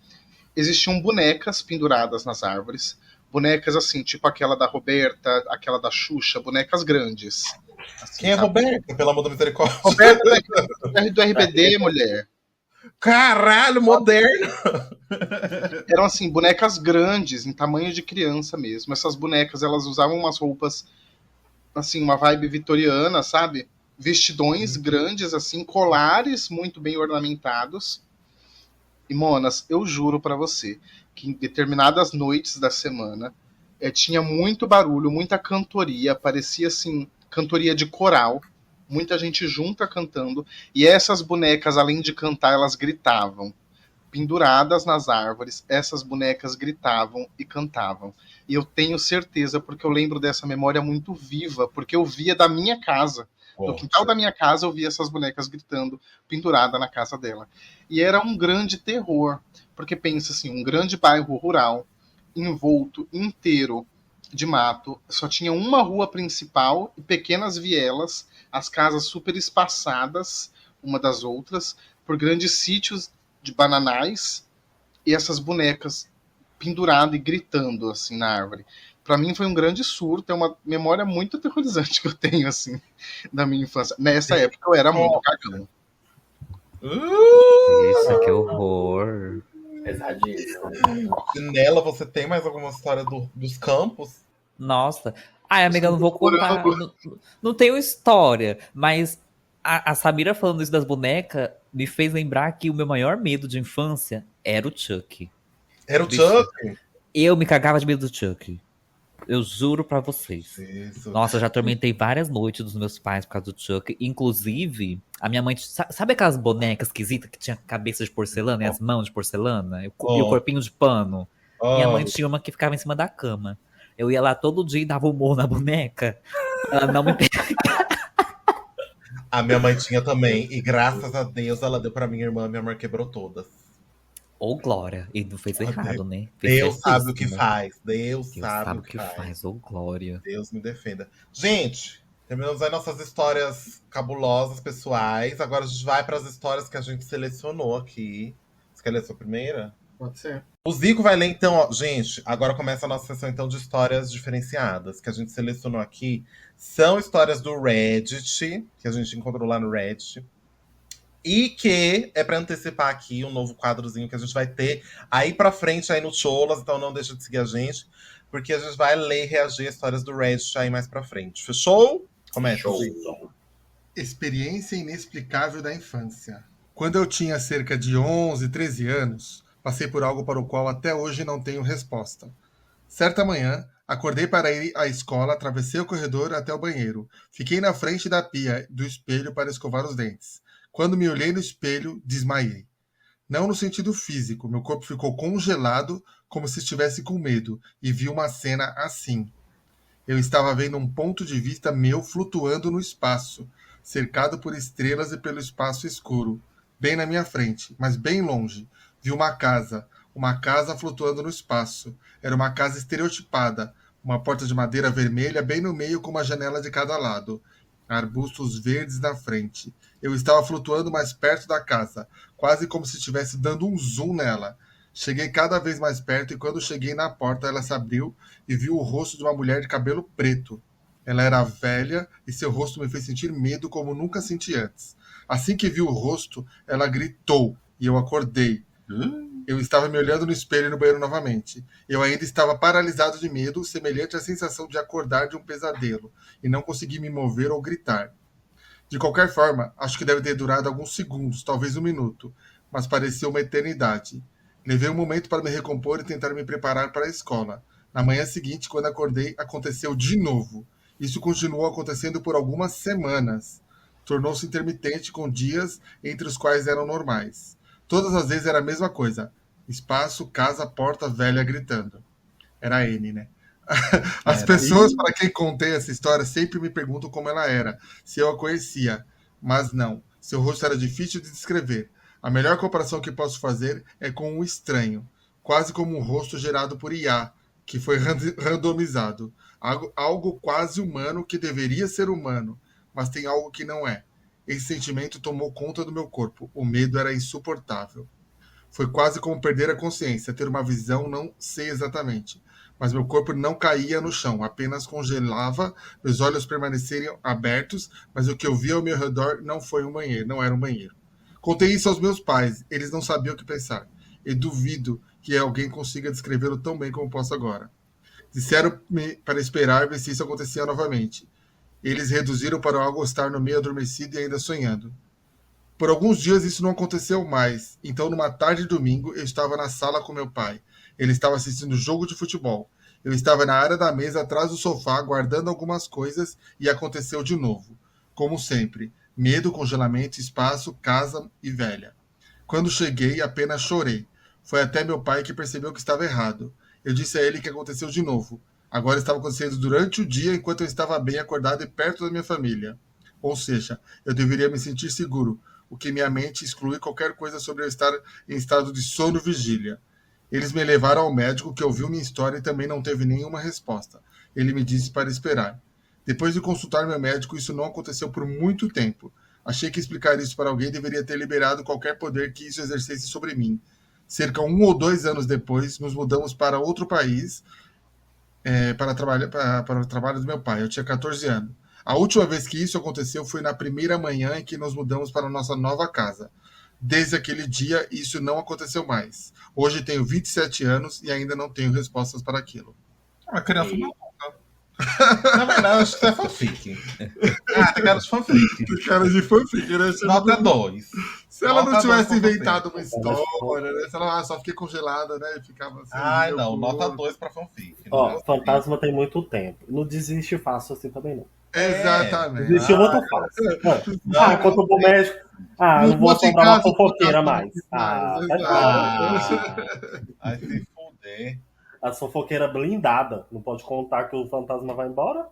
Existiam bonecas penduradas nas árvores, bonecas assim, tipo aquela da Roberta, aquela da Xuxa, bonecas grandes. Assim, Quem é sabe? Roberta, pelo amor da misericórdia? Roberta do RBD, mulher. Caralho, moderno! Eram assim, bonecas grandes, em tamanho de criança mesmo. Essas bonecas, elas usavam umas roupas, assim, uma vibe vitoriana, sabe? Vestidões grandes, assim, colares muito bem ornamentados. E, Monas, eu juro pra você que em determinadas noites da semana tinha muito barulho, muita cantoria, parecia, assim, cantoria de coral. Muita gente junta cantando. E essas bonecas, além de cantar, elas gritavam. Penduradas nas árvores, essas bonecas gritavam e cantavam. E eu tenho certeza, porque eu lembro dessa memória muito viva, porque eu via da minha casa. No quintal da minha casa eu via essas bonecas gritando, pendurada na casa dela. E era um grande terror, porque pensa assim, um grande bairro rural, envolto inteiro de mato, só tinha uma rua principal e pequenas vielas, as casas super espaçadas uma das outras, por grandes sítios de bananais, e essas bonecas penduradas e gritando assim na árvore. Para mim foi um grande surto, é uma memória muito aterrorizante que eu tenho assim da minha infância. Nessa época eu era muito cagão. Isso, que horror. Pesadíssimo. Nela, você tem mais alguma história dos campos? Nossa. Ai, amiga, não vou contar. Não tenho história, mas a Samira falando isso das bonecas me fez lembrar que o meu maior medo de infância era o Chuck. Era o Chuck? Eu me cagava de medo do Chuck. Eu juro pra vocês. Isso. Nossa, eu já atormentei várias noites dos meus pais por causa do Chuck. Inclusive, a minha mãe... Sabe aquelas bonecas esquisitas que tinha cabeça de porcelana e as mãos de porcelana? E o corpinho de pano? Minha mãe tinha uma que ficava em cima da cama. Eu ia lá todo dia e dava humor na boneca. Ela não me pegava. A minha mãe tinha também. E graças a Deus ela deu pra minha irmã quebrou todas. Ô, Glória. E não fez errado, né? Deus Fez sabe o que certíssimo. faz. Deus Deus sabe o que faz. ô, Glória. Deus me defenda. Gente, terminamos aí nossas histórias cabulosas, pessoais. Agora a gente vai para as histórias que a gente selecionou aqui. Você quer ler a sua primeira? Pode ser. O Zico vai ler então, ó. Gente, agora começa a nossa sessão então de histórias diferenciadas, que a gente selecionou aqui. São histórias do Reddit, que a gente encontrou lá no Reddit. E que é para antecipar aqui um novo quadrozinho que a gente vai ter aí pra frente aí no Cholas, então não deixa de seguir a gente, porque a gente vai ler e reagir a histórias do Reddit aí mais pra frente. Fechou? Começa. Show. Experiência inexplicável da infância. Quando eu tinha cerca de 11, 13 anos, passei por algo para o qual até hoje não tenho resposta. Certa manhã, acordei para ir à escola, atravessei o corredor até o banheiro. Fiquei na frente da pia do espelho para escovar os dentes. Quando me olhei no espelho, desmaiei. Não no sentido físico, meu corpo ficou congelado, como se estivesse com medo, e vi uma cena assim. Eu estava vendo um ponto de vista meu flutuando no espaço, cercado por estrelas e pelo espaço escuro. Bem na minha frente, mas bem longe, vi uma casa flutuando no espaço. Era uma casa estereotipada, uma porta de madeira vermelha bem no meio com uma janela de cada lado. Arbustos verdes na frente. Eu estava flutuando mais perto da casa, quase como se estivesse dando um zoom nela. Cheguei cada vez mais perto e quando cheguei na porta, ela se abriu e vi o rosto de uma mulher de cabelo preto. Ela era velha e seu rosto me fez sentir medo como nunca senti antes. Assim que vi o rosto, ela gritou e eu acordei. Eu estava me olhando no espelho e no banheiro novamente. Eu ainda estava paralisado de medo, semelhante à sensação de acordar de um pesadelo, e não consegui me mover ou gritar. De qualquer forma, acho que deve ter durado alguns segundos, talvez um minuto, mas pareceu uma eternidade. Levei um momento para me recompor e tentar me preparar para a escola. Na manhã seguinte, quando acordei, aconteceu de novo. Isso continuou acontecendo por algumas semanas. Tornou-se intermitente com dias entre os quais eram normais. Todas as vezes era a mesma coisa. Espaço, casa, porta, velha gritando. Era a N, né? As pessoas para quem contei essa história sempre me perguntam como ela era, se eu a conhecia. Mas não, seu rosto era difícil de descrever. A melhor comparação que posso fazer é com um estranho, quase como um rosto gerado por IA, que foi randomizado. Algo quase humano que deveria ser humano, mas tem algo que não é. Esse sentimento tomou conta do meu corpo. O medo era insuportável. Foi quase como perder a consciência, ter uma visão, não sei exatamente. Mas meu corpo não caía no chão, apenas congelava, meus olhos permaneceriam abertos, mas o que eu via ao meu redor não foi um banheiro, não era um banheiro. Contei isso aos meus pais, eles não sabiam o que pensar. E duvido que alguém consiga descrevê-lo tão bem como posso agora. Disseram-me para esperar ver se isso acontecia novamente. Eles reduziram para algo estar no meio adormecido e ainda sonhando. Por alguns dias isso não aconteceu mais. Então, numa tarde de domingo, eu estava na sala com meu pai. Ele estava assistindo jogo de futebol. Eu estava na área da mesa, atrás do sofá, guardando algumas coisas, e aconteceu de novo. Como sempre. Medo, congelamento, espaço, casa e velha. Quando cheguei, apenas chorei. Foi até meu pai que percebeu que estava errado. Eu disse a ele que aconteceu de novo. Agora estava acontecendo durante o dia, enquanto eu estava bem acordado e perto da minha família. Ou seja, eu deveria me sentir seguro, o que minha mente exclui qualquer coisa sobre eu estar em estado de sono vigília. Eles me levaram ao médico, que ouviu minha história e também não teve nenhuma resposta. Ele me disse para esperar. Depois de consultar meu médico, isso não aconteceu por muito tempo. Achei que explicar isso para alguém deveria ter liberado qualquer poder que isso exercesse sobre mim. Cerca de 1 ou 2 anos depois, nos mudamos para outro país para o trabalho do meu pai. Eu tinha 14 anos. A última vez que isso aconteceu foi na primeira manhã em que nos mudamos para a nossa nova casa. Desde aquele dia, isso não aconteceu mais. Hoje tenho 27 anos e ainda não tenho respostas para aquilo. A criança não. Na verdade, acho que é fanfic. Tem cara de fanfic. Tem cara de fanfic, né? Nota 2. Se ela não Nota tivesse 2 pra inventado uma história, né? Se ela só fiquei congelada, né? E ficava assim. Ai, não. Nota 2 pra fanfic. Ó, fantasma tem muito tempo. Não desiste fácil assim também, não. Exatamente. Desistiu muito fácil. Quando eu vou médico. Não vou comprar uma fofoqueira mais. Vai se fuder. A fofoqueira blindada. Não pode contar que o fantasma vai embora?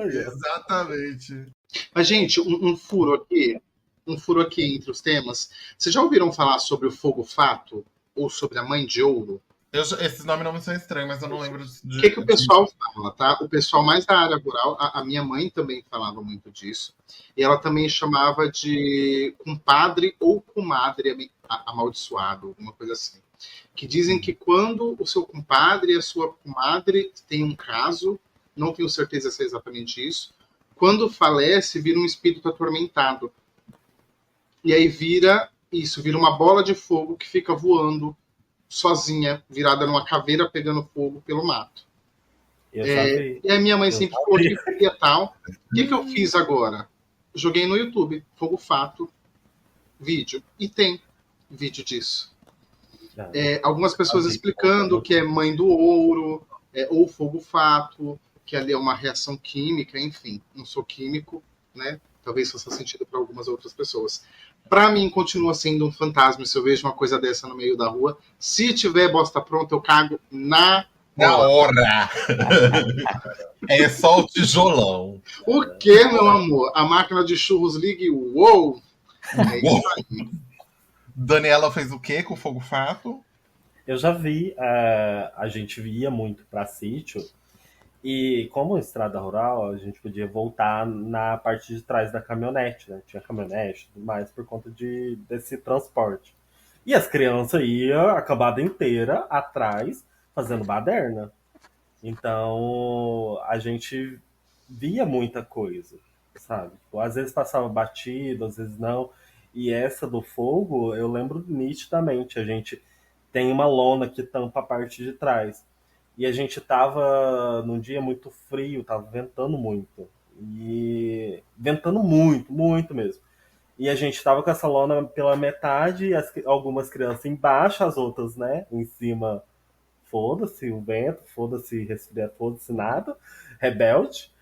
Exatamente. Mas, gente, um furo aqui entre os temas. Vocês já ouviram falar sobre o fogo fato? ou sobre a Mãe de Ouro? Esses nomes não me são estranhos, mas eu não lembro de. O que o pessoal fala, tá? O pessoal mais da área rural, a minha mãe também falava muito disso, e ela também chamava de compadre ou comadre amaldiçoado, alguma coisa assim. Que dizem que quando o seu compadre e a sua comadre têm um caso, não tenho certeza se é exatamente isso, quando falece, vira um espírito atormentado. E aí vira uma bola de fogo que fica voando sozinha, virada numa caveira pegando fogo pelo mato. E a minha mãe sempre falou que queria tal. O que eu fiz agora? Joguei no YouTube, Fogo Fato, vídeo. E tem vídeo disso. Algumas pessoas explicando que é Mãe do Ouro, ou Fogo Fato, que ali é uma reação química, enfim. Não sou químico, né? Talvez faça sentido para algumas outras pessoas. Para mim, continua sendo um fantasma se eu vejo uma coisa dessa no meio da rua. Se tiver bosta pronta, eu cago na hora. É só o tijolão. O que, meu amor? A máquina de churros liga e uou! É isso aí. Daniela fez o quê com o Fogo Fato? Eu já vi, a gente ia muito para sítio, e como estrada rural, a gente podia voltar na parte de trás da caminhonete, né? Tinha caminhonete e tudo mais por conta desse transporte. E as crianças iam a cambada inteira atrás fazendo baderna. Então a gente via muita coisa, sabe? Tipo, às vezes passava batido, às vezes não. E essa do fogo, eu lembro nitidamente. A gente tem uma lona que tampa a parte de trás. E a gente tava num dia muito frio, tava ventando muito. E ventando muito, muito mesmo. E a gente tava com essa lona pela metade, algumas crianças embaixo, as outras, né, em cima. Foda-se o vento, foda-se resfriado, foda-se nada, rebelde.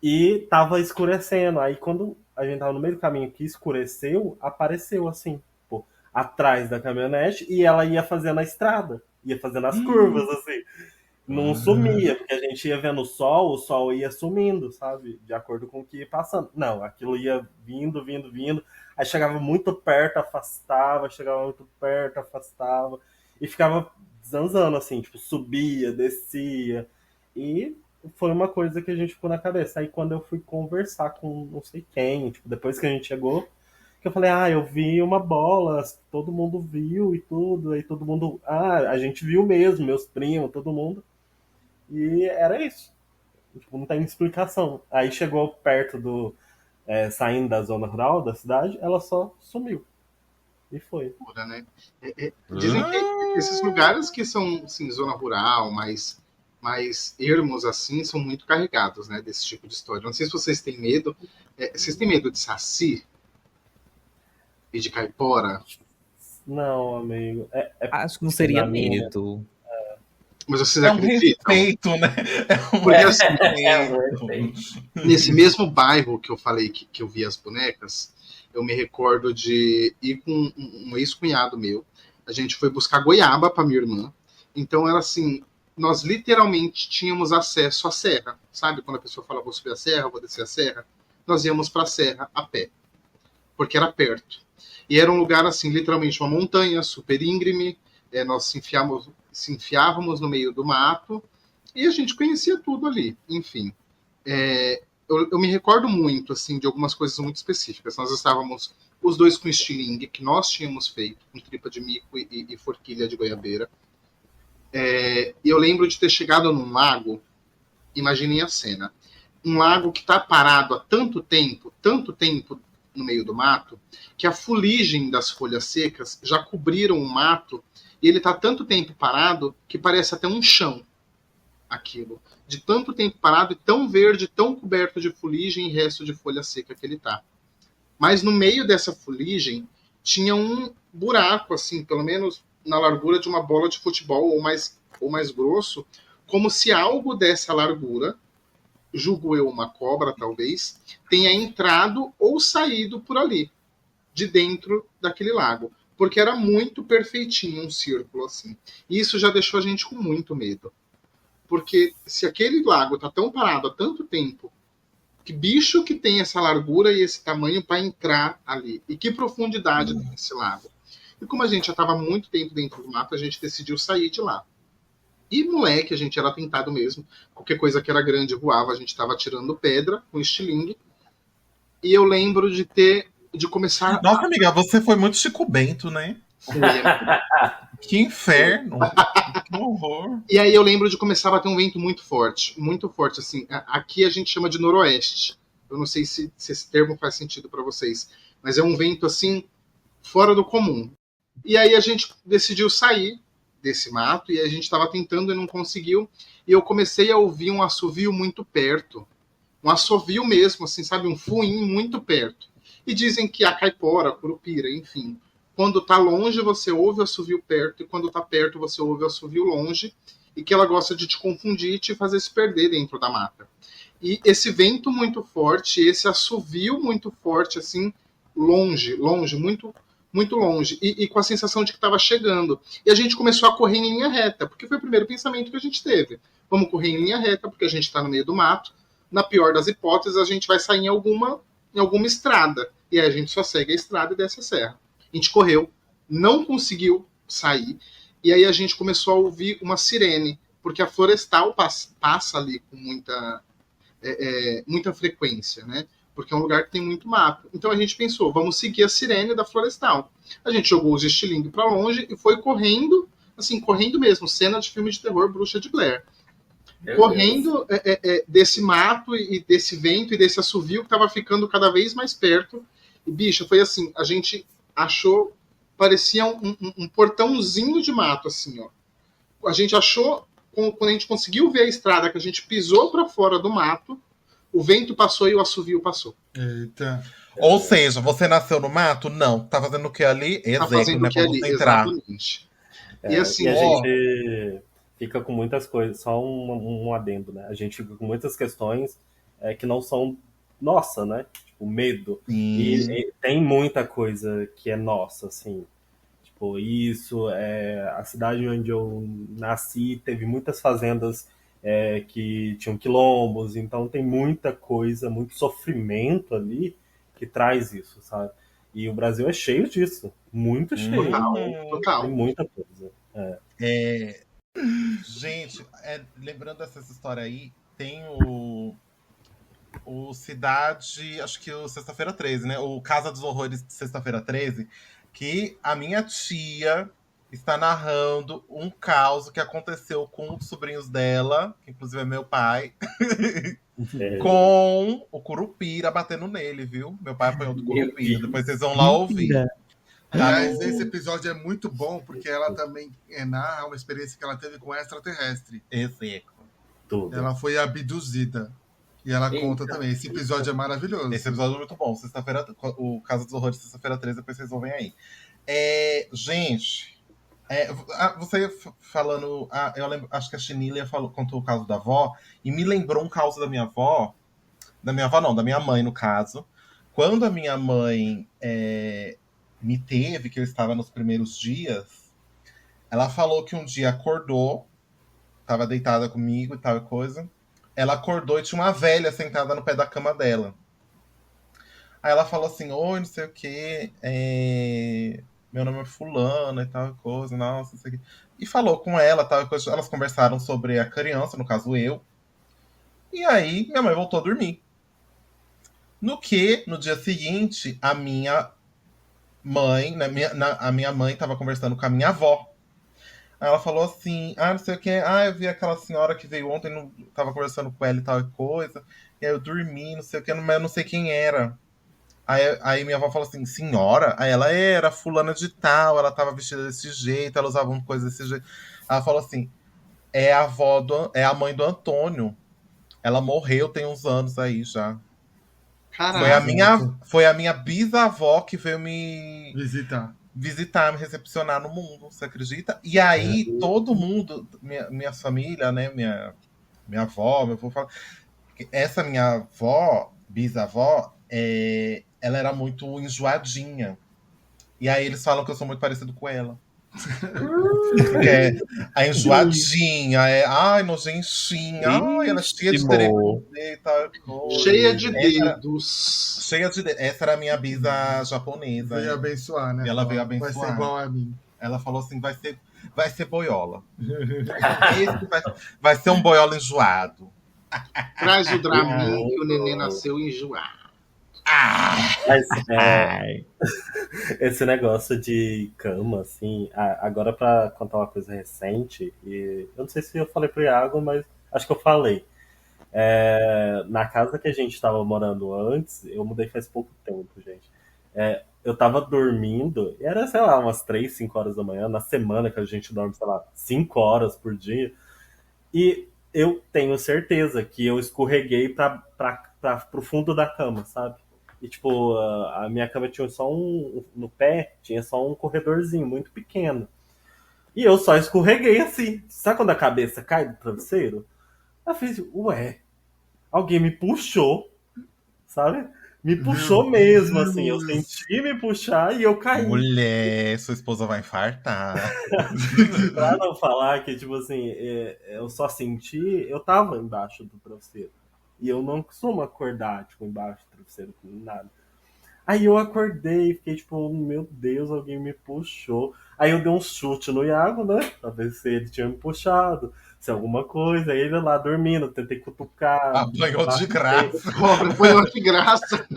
E tava escurecendo. Aí quando a gente tava no meio do caminho que escureceu, apareceu assim, pô, atrás da caminhonete, e ela ia fazendo a estrada, ia fazendo as curvas, assim. Não sumia, porque a gente ia vendo o sol ia sumindo, sabe? De acordo com o que ia passando. Não, aquilo ia vindo, vindo, vindo. Aí chegava muito perto, afastava, chegava muito perto, afastava. E ficava zanzando, assim, tipo, subia, descia. E foi uma coisa que a gente ficou na cabeça. Aí quando eu fui conversar com não sei quem, tipo, depois que a gente chegou, que eu falei, eu vi uma bola, todo mundo viu e tudo. Aí todo mundo, a gente viu mesmo, meus primos, todo mundo. E era isso. Tipo, não tem explicação. Aí chegou perto saindo da zona rural da cidade, ela só sumiu. E foi. Né? Dizem que esses lugares que são, assim, zona rural, mais ermos, assim, são muito carregados, né, desse tipo de história. Não sei se vocês têm medo. Vocês têm medo de saci? E de caipora? Não, amigo. Acho que não seria medo. Mas vocês acreditam? Respeito, né? Porque assim, nesse mesmo bairro que eu falei que eu vi as bonecas, eu me recordo de ir com um ex-cunhado meu. A gente foi buscar goiaba para minha irmã. Então era assim, nós literalmente tínhamos acesso à serra. Sabe quando a pessoa fala, vou subir a serra, vou descer a serra? Nós íamos para a serra a pé, porque era perto. E era um lugar assim, literalmente uma montanha, super íngreme. Nós se enfiávamos no meio do mato e a gente conhecia tudo ali. Enfim, eu me recordo muito assim de algumas coisas muito específicas. Nós estávamos os dois com estilingue que nós tínhamos feito, com tripa de mico e forquilha de goiabeira. E eu lembro de ter chegado num lago. Imaginem a cena. Um lago que está parado há tanto tempo no meio do mato, que a fuligem das folhas secas já cobriram o mato. E ele está tanto tempo parado que parece até um chão, aquilo. De tanto tempo parado e tão verde, tão coberto de fuligem e resto de folha seca que ele está. Mas no meio dessa fuligem tinha um buraco, assim, pelo menos na largura de uma bola de futebol ou mais grosso, como se algo dessa largura, julgo eu uma cobra talvez, tenha entrado ou saído por ali, de dentro daquele lago. Porque era muito perfeitinho um círculo assim. E isso já deixou a gente com muito medo. Porque se aquele lago está tão parado há tanto tempo, que bicho que tem essa largura e esse tamanho para entrar ali? E que profundidade tem esse lago? E como a gente já estava muito tempo dentro do mato, a gente decidiu sair de lá. E moleque, a gente era tentado mesmo. Qualquer coisa que era grande voava, a gente estava tirando pedra com estilingue. E eu lembro de começar. Nossa, amiga, você foi muito Chico Bento, né? Que inferno! Que horror! E aí eu lembro de começar a bater um vento muito forte, assim. Aqui a gente chama de noroeste. Eu não sei se esse termo faz sentido para vocês, mas é um vento assim fora do comum. E aí a gente decidiu sair desse mato e a gente estava tentando e não conseguiu. E eu comecei a ouvir um assovio muito perto, um assovio mesmo, assim, sabe, um fuim muito perto. E dizem que a caipora, a curupira, enfim, quando tá longe você ouve o assovio perto e quando tá perto você ouve o assovio longe e que ela gosta de te confundir e te fazer se perder dentro da mata. E esse vento muito forte, esse assovio muito forte, assim, longe, muito, muito longe, e com a sensação de que estava chegando. E a gente começou a correr em linha reta, porque foi o primeiro pensamento que a gente teve. Vamos correr em linha reta, porque a gente está no meio do mato. Na pior das hipóteses, a gente vai sair em alguma estrada. E aí a gente só segue a estrada e desce a serra. A gente correu, não conseguiu sair, e aí a gente começou a ouvir uma sirene, porque a florestal passa ali com muita frequência, né? Porque é um lugar que tem muito mato. Então a gente pensou, vamos seguir a sirene da florestal. A gente jogou os estilingues para longe e foi correndo, assim, correndo mesmo, cena de filme de terror, Bruxa de Blair. Correndo desse mato e desse vento e desse assovio que estava ficando cada vez mais perto. E, bicha, foi assim, a gente achou, parecia um portãozinho de mato, assim, ó. A gente achou, quando a gente conseguiu ver a estrada, que a gente pisou para fora do mato, o vento passou e o assovio passou. Eita. Ou seja, você nasceu no mato? Não. Tá fazendo o que ali? Tá Execo, fazendo né? o que ali, Entrar. exatamente. E assim, a gente fica com muitas coisas, só um adendo, né? A gente fica com muitas questões que não são nossa, né? Tipo, medo. E tem muita coisa que é nossa, assim. Tipo, isso, a cidade onde eu nasci teve muitas fazendas que tinham quilombos, então tem muita coisa, muito sofrimento ali que traz isso, sabe? E o Brasil é cheio disso, muito cheio. Total. Tem muita coisa. Gente, lembrando dessa história aí, tem o Cidade, acho que o Sexta-feira 13, né? O Casa dos Horrores de Sexta-feira 13, que a minha tia está narrando um caos que aconteceu com um dos sobrinhos dela, que inclusive é meu pai, com o Curupira batendo nele, viu? Meu pai apanhou do Curupira, depois vocês vão lá ouvir. Aliás, esse episódio é muito bom, porque ela também narra uma experiência que ela teve com extraterrestre. Execo. Ela foi abduzida. E ela conta também. Esse episódio é maravilhoso. Esse episódio é muito bom. Sexta-feira, o Casa dos Horrores, Sexta-feira 13, depois vocês vão ver aí. Gente, você falando. Eu lembro, acho que a Chenilha contou o caso da avó, e me lembrou um caso da minha avó. Da minha avó, não, da minha mãe, no caso. Quando a minha mãe me teve, que eu estava nos primeiros dias, ela falou que um dia acordou, estava deitada comigo e tal coisa. Ela acordou e tinha uma velha sentada no pé da cama dela. Aí ela falou assim, oi, não sei o quê, meu nome é fulana e tal coisa, nossa, não sei o quê. E falou com ela, tal coisa. Elas conversaram sobre a criança, no caso eu. E aí minha mãe voltou a dormir. No dia seguinte, a minha mãe, a minha mãe estava conversando com a minha avó. Aí ela falou assim, não sei o que, eu vi aquela senhora que veio ontem, não tava conversando com ela e tal coisa, e aí eu dormi, não sei o que, mas eu não sei quem era. Aí minha avó falou assim, senhora? Aí ela era fulana de tal, ela tava vestida desse jeito, ela usava uma coisa desse jeito. Ela falou assim, é a mãe do Antônio. Ela morreu tem uns anos aí já. Caraca. Foi a minha bisavó que veio me visitar, me recepcionar no mundo, você acredita? E aí, todo mundo, minha família, né, minha avó, meu avô fala, essa minha avó, bisavó, ela era muito enjoadinha. E aí eles falam que eu sou muito parecido com ela. É, a enjoadinha, ai, nojentinha, ai, ela é cheia de Íssimo. e tal. Cheia de Essa era- dedos. cheia de. Essa era a minha bisa japonesa. Veio abençoar, né? E ela veio Vai ser abençoar. igual a mim. Ela falou assim: vai ser boiola. Esse vai ser um boiola enjoado. Traz o Dramin que o neném nasceu enjoado. Mas Ai. esse negócio de cama, assim, agora pra contar uma coisa recente, e eu não sei se eu falei pro Iago, mas acho que eu falei. Na casa que a gente tava morando antes, eu mudei faz pouco tempo, gente. Eu tava dormindo, e era, sei lá, umas 3, 5 horas da manhã, na semana que a gente dorme, sei lá, 5 horas por dia. E eu tenho certeza que eu escorreguei pro fundo da cama, sabe? E, tipo, a minha cama tinha só no pé, tinha só um corredorzinho muito pequeno. E eu só escorreguei assim. Sabe quando a cabeça cai do travesseiro? Eu fiz, ué, alguém me puxou, sabe? Me puxou mesmo, assim. Eu senti me puxar e eu caí. Mulher, sua esposa vai infartar. Pra não falar que, tipo assim, eu só senti, eu tava embaixo do travesseiro. E eu não costumo acordar, tipo, embaixo do travesseiro, com nada. Aí eu acordei e fiquei, tipo, meu Deus, alguém me puxou. Aí eu dei um chute no Iago, né? Pra ver se ele tinha me puxado, se alguma coisa. Aí ele lá dormindo, tentei cutucar. Apanhou de batei. graça. Pobre, foi uma que graça.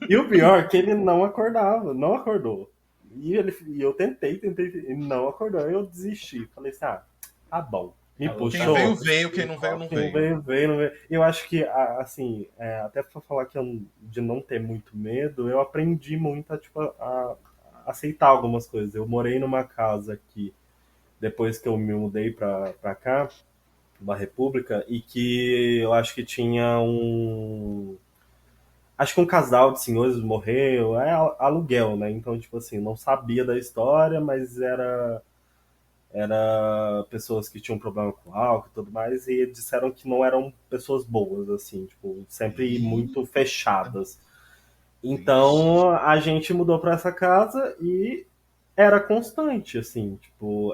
E o pior é que ele não acordava, não acordou. E eu tentei, ele não acordou. Aí eu desisti. Falei assim, tá bom. Me Quem puxou. Quem veio, veio. Quem não veio, não Quem veio. veio, não veio. Eu acho que, assim, até pra falar que de não ter muito medo, eu aprendi muito a aceitar algumas coisas. Eu morei numa casa aqui, depois que eu me mudei pra cá, da República, e que eu acho que tinha Acho que um casal de senhores morreu, aluguel, né? Então, tipo assim, não sabia da história, mas era pessoas que tinham problema com álcool e tudo mais, e disseram que não eram pessoas boas, assim, tipo, sempre muito fechadas. Então a gente mudou para essa casa e era constante, assim, tipo,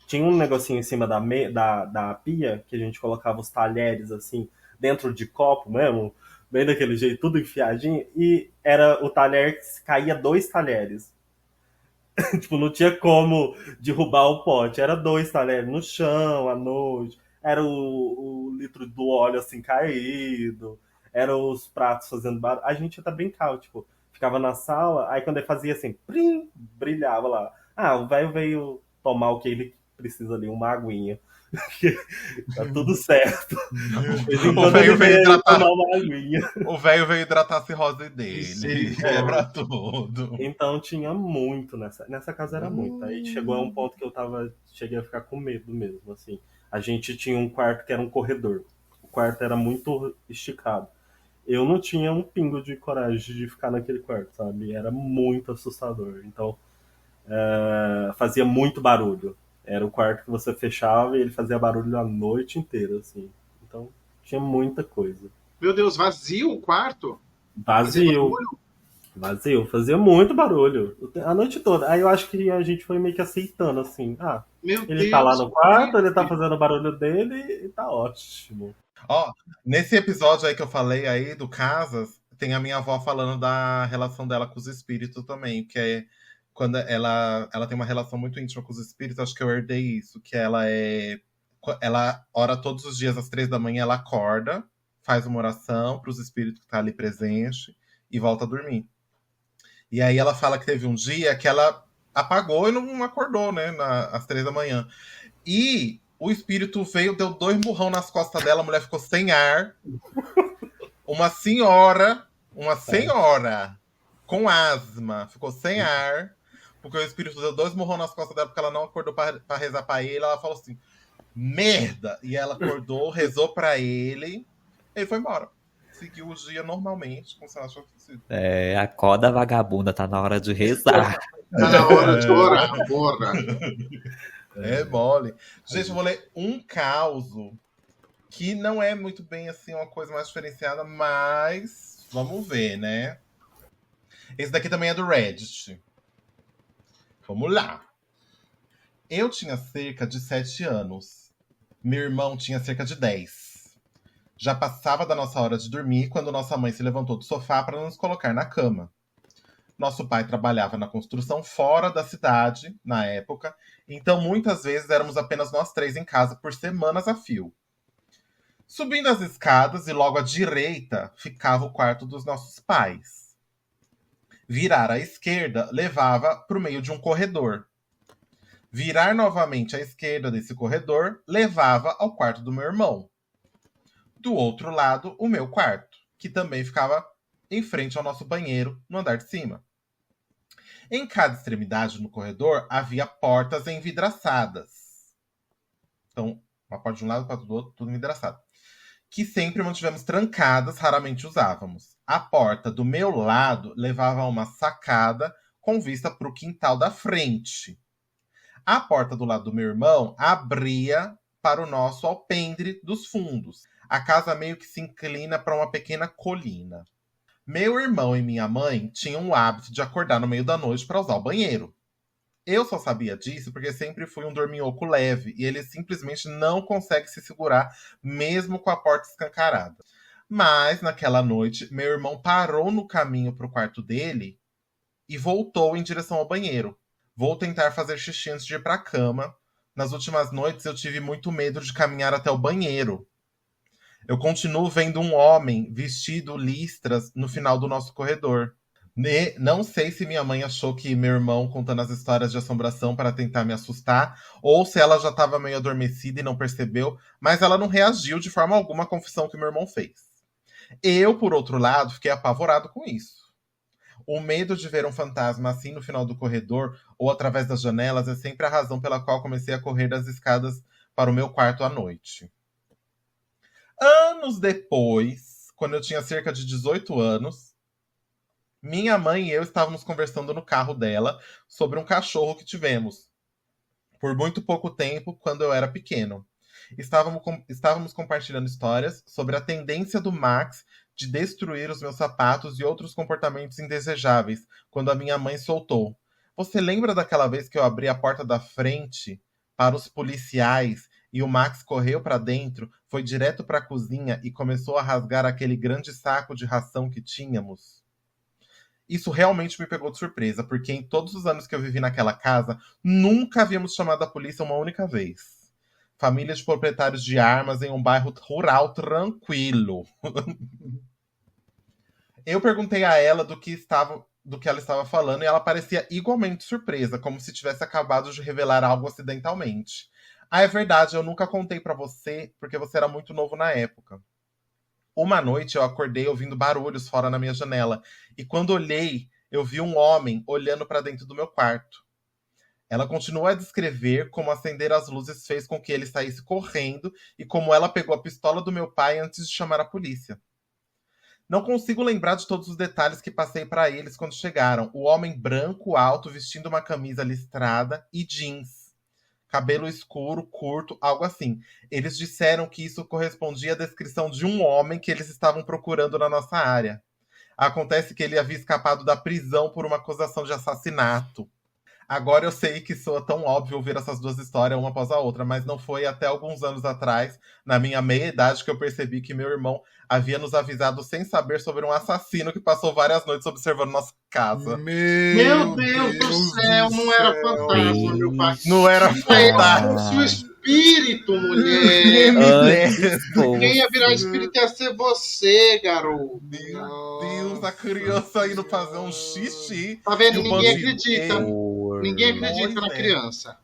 tinha um negocinho em cima da pia que a gente colocava os talheres, assim, dentro de copo mesmo, bem daquele jeito, tudo enfiadinho, e era o talher que caía 2 talheres. Tipo, não tinha como derrubar o pote. Era 2 talheres no chão à noite. Era o litro do óleo assim caído. Eram os pratos fazendo barulho. A gente até brincava, tipo, ficava na sala, aí quando ele fazia assim, prim, brilhava lá. O velho veio tomar o que ele precisa ali, uma aguinha. Tá tudo certo. De vez em O quando velho ele veio veio hidratar. tomar uma aguinha. O velho veio hidratar a cirrose dele. Misericórdia. Quebra tudo. Então tinha muito nessa casa era muito. Aí chegou a um ponto que cheguei a ficar com medo mesmo, assim. A gente tinha um quarto que era um corredor. O quarto era muito esticado. Eu não tinha um pingo de coragem de ficar naquele quarto, sabe? Era muito assustador. Então, fazia muito barulho. Era o quarto que você fechava e ele fazia barulho a noite inteira, assim. Então, tinha muita coisa. Meu Deus, vazio o quarto? Vazio. Vazio, fazia muito barulho a noite toda. Aí eu acho que a gente foi meio que aceitando, assim. Meu Ele Deus. tá lá no quarto, ele tá fazendo o barulho dele e tá ótimo. Ó, nesse episódio aí que eu falei aí do Casas, tem a minha avó falando da relação dela com os espíritos também, que é quando ela tem uma relação muito íntima com os espíritos, acho que eu herdei isso, que ela ora todos os dias às 3 da manhã, ela acorda, faz uma oração para os espíritos que tá ali presente e volta a dormir. E aí ela fala que teve um dia que ela apagou e não acordou, né, às 3 da manhã. E o espírito veio, deu 2 murrão nas costas dela, a mulher ficou sem ar. Uma senhora com asma ficou sem ar, porque o espírito deu 2 murrão nas costas dela, porque ela não acordou pra rezar pra ele. Ela falou assim, merda! E ela acordou, rezou pra ele foi embora. Seguiu o dia normalmente, como se ela tivesse sido. Acorda, vagabunda, tá na hora de rezar. Tá na hora de orar, porra. É mole. Gente, eu vou ler um causo que não é muito bem assim uma coisa mais diferenciada, mas vamos ver, né? Esse daqui também é do Reddit. Vamos lá. Eu tinha cerca de 7 anos. Meu irmão tinha cerca de 10. Já passava da nossa hora de dormir quando nossa mãe se levantou do sofá para nos colocar na cama. Nosso pai trabalhava na construção fora da cidade, na época, então muitas vezes éramos apenas nós 3 em casa por semanas a fio. Subindo as escadas e logo à direita ficava o quarto dos nossos pais. Virar à esquerda levava para o meio de um corredor. Virar novamente à esquerda desse corredor levava ao quarto do meu irmão. Do outro lado, o meu quarto, que também ficava em frente ao nosso banheiro, no andar de cima. Em cada extremidade no corredor havia portas envidraçadas. Então, uma porta de um lado, outra do outro, tudo envidraçado. Que sempre mantivemos trancadas, raramente usávamos. A porta do meu lado levava a uma sacada com vista para o quintal da frente. A porta do lado do meu irmão abria para o nosso alpendre dos fundos. A casa meio que se inclina para uma pequena colina. Meu irmão e minha mãe tinham o hábito de acordar no meio da noite para usar o banheiro. Eu só sabia disso porque sempre fui um dorminhoco leve e ele simplesmente não consegue se segurar mesmo com a porta escancarada. Mas naquela noite, meu irmão parou no caminho para o quarto dele e voltou em direção ao banheiro. Vou tentar fazer xixi antes de ir para a cama. Nas últimas noites eu tive muito medo de caminhar até o banheiro. Eu continuo vendo um homem vestido listras no final do nosso corredor. Não sei se minha mãe achou que meu irmão contando as histórias de assombração para tentar me assustar, ou se ela já estava meio adormecida e não percebeu, mas ela não reagiu de forma alguma à confissão que meu irmão fez. Eu, por outro lado, fiquei apavorado com isso. O medo de ver um fantasma assim no final do corredor ou através das janelas é sempre a razão pela qual comecei a correr das escadas para o meu quarto à noite. Anos depois, quando eu tinha cerca de 18 anos, minha mãe e eu estávamos conversando no carro dela sobre um cachorro que tivemos por muito pouco tempo quando eu era pequeno. Estávamos compartilhando histórias sobre a tendência do Max de destruir os meus sapatos e outros comportamentos indesejáveis quando a minha mãe soltou. Você lembra daquela vez que eu abri a porta da frente para os policiais e o Max correu para dentro, foi direto para a cozinha e começou a rasgar aquele grande saco de ração que tínhamos? Isso realmente me pegou de surpresa, porque em todos os anos que eu vivi naquela casa, nunca havíamos chamado a polícia uma única vez. Família de proprietários de armas em um bairro rural tranquilo. Eu perguntei a ela do que ela estava falando e ela parecia igualmente surpresa, como se tivesse acabado de revelar algo acidentalmente. Ah, é verdade, eu nunca contei pra você, porque você era muito novo na época. Uma noite eu acordei ouvindo barulhos fora na minha janela, e quando olhei, eu vi um homem olhando pra dentro do meu quarto. Ela continuou a descrever como acender as luzes fez com que ele saísse correndo e como ela pegou a pistola do meu pai antes de chamar a polícia. Não consigo lembrar de todos os detalhes que passei pra eles quando chegaram. O homem branco, alto, vestindo uma camisa listrada e jeans. Cabelo escuro, curto, algo assim. Eles disseram que isso correspondia à descrição de um homem que eles estavam procurando na nossa área. Acontece que ele havia escapado da prisão por uma acusação de assassinato. Agora eu sei que soa tão óbvio ouvir essas duas histórias uma após a outra, mas não foi até alguns anos atrás, na minha meia-idade, que eu percebi que meu irmão havia nos avisado sem saber sobre um assassino que passou várias noites observando nossa casa. Meu Deus do céu, não era fantasma, meu pai. Não era fantasma. Seu espírito, mulher. Quem ia virar Fofo. espírito ia ser você, garoto. Meu Deus, a criança indo fazer um xixi. Tá vendo? E o Ninguém bandido- acredita. Horror. Ninguém acredita na Pois é. criança.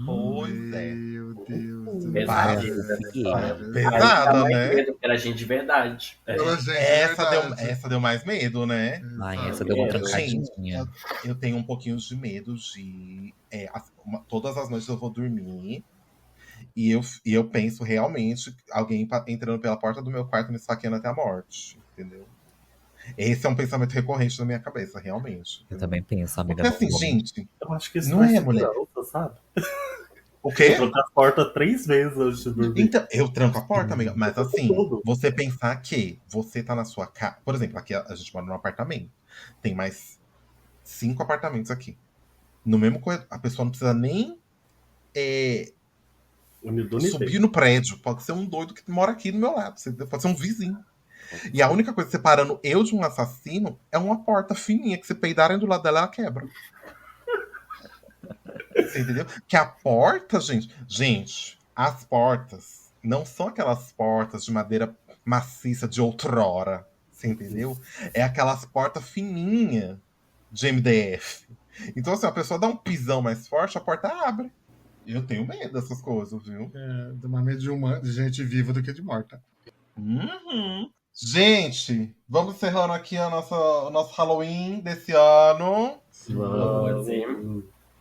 Pois é. Meu Deus do Pesado. céu. Pesada, né? Medo, era gente de verdade. Pela gente, Essa deu mais medo, né? Ai, essa deu uma Medo. trancadinha. Eu tenho um pouquinho de medo de... todas as noites eu vou dormir e eu penso realmente alguém entrando pela porta do meu quarto me esfaqueando até a morte, entendeu? Esse é um pensamento recorrente na minha cabeça, realmente. Eu também penso, amiga. Porque assim, normalmente. gente... Eu acho que isso Não vai é, ser mulher. criança, sabe? O quê? Trocar a porta 3 vezes antes de dormir. Então, eu tranco a porta, amiga. Mas assim, Tudo. você pensar que você tá na sua casa... Por exemplo, aqui a gente mora num apartamento. Tem mais 5 apartamentos aqui. No mesmo corredor. A pessoa não precisa nem subir no prédio. Pode ser um doido que mora aqui do meu lado. Pode ser um vizinho. E a única coisa separando eu de um assassino é uma porta fininha que se peidarem do lado dela, ela quebra. Você entendeu? Que a porta, gente, as portas não são aquelas portas de madeira maciça de outrora. Você entendeu? É aquelas portas fininhas de MDF. Então, assim, a pessoa dá um pisão mais forte, a porta abre. Eu tenho medo dessas coisas, viu? De uma medo de gente viva do que de morta. Uhum. Gente, vamos encerrando aqui o nosso Halloween desse ano.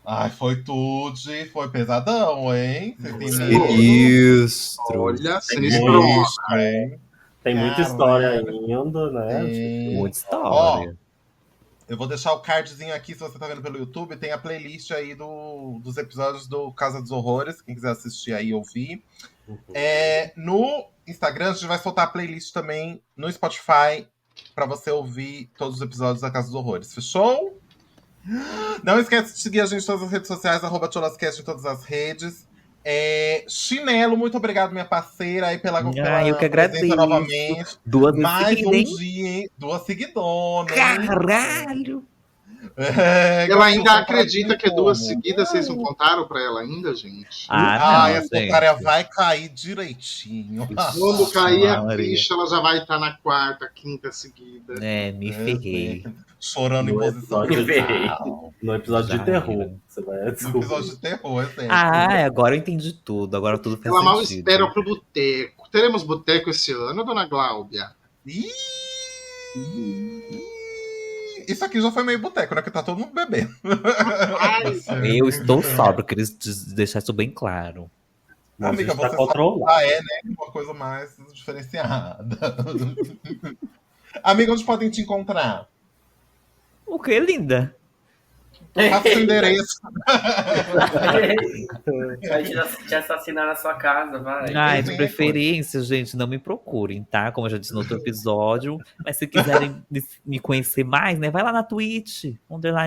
Ai, foi tudo, foi pesadão, hein? Você tem medo? Sinistro. Olha, Sinistro, hein? Tem muita história ainda, né? Tem. Muita história. Eu vou deixar o cardzinho aqui, se você tá vendo pelo YouTube, tem a playlist aí dos episódios do Casa dos Horrores, quem quiser assistir aí e ouvir. No Instagram, a gente vai soltar a playlist também no Spotify pra você ouvir todos os episódios da Casa dos Horrores. Fechou? Não esquece de seguir a gente em todas as redes sociais, @TcholasCast em todas as redes. Chinelo, muito obrigado, minha parceira, aí pela eu que presença agradeço. novamente. Duas Mais um seguidas, hein? dia, hein? 2 seguidonas. Hein? Caralho! Ela ainda acredita que é 2 seguidas, vocês não contaram pra ela ainda, gente? Essa gente. otária vai cair direitinho. Quando cair a Maria. ficha, ela já vai estar na 4ª, 5ª seguida. Me ferrei. Chorando em No posição episódio- fetal. No episódio Já de terror. era. Você vai No descobrir. episódio de terror, é sério. Agora eu entendi tudo. Agora tudo faz Ela mal sentido. espera pro boteco. Teremos boteco esse ano, dona Gláudia? Ih! Isso aqui já foi meio boteco, né? Que tá todo mundo bebendo. Eu estou sóbrio, queria deixar isso bem claro. Mas Amiga, a gente tá você controlado. sabe, né? Uma coisa mais diferenciada. Amiga, onde podem te encontrar? O que, linda? Passa o endereço. Vai te assassinar na sua casa, vai. Ai, de Sim, preferência, gente, não me procurem, tá? Como eu já disse no outro episódio. Mas se quiserem me conhecer mais, né? Vai lá na Twitch,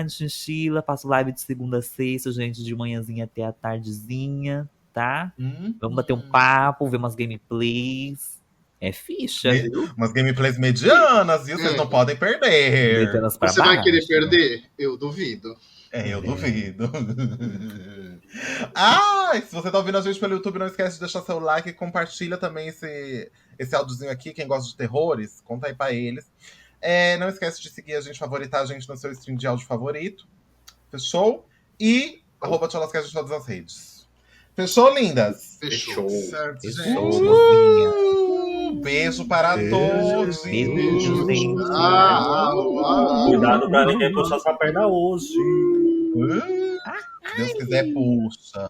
_chinchila. Faço live de segunda a sexta, gente, de manhãzinha até a tardezinha, tá? Vamos bater um papo, ver umas gameplays. É ficha, Me- viu? Umas gameplays medianas, viu? Vocês não podem perder. Medianas pra Você vai baixo. querer perder? Eu duvido. Eu duvido. E se você tá ouvindo a gente pelo YouTube, não esquece de deixar seu like e compartilha também esse áudiozinho aqui. Quem gosta de terrores, conta aí pra eles. Não esquece de seguir a gente, favoritar a gente no seu stream de áudio favorito. Fechou? E @TcholasCast em todas as redes. Fechou, lindas? Fechou. Certo, Fechou, gente. mozinha. Beijo para todos. Beijo, gente. Cuidado pra ninguém puxar sua perna hoje. Se Deus quiser, puxa.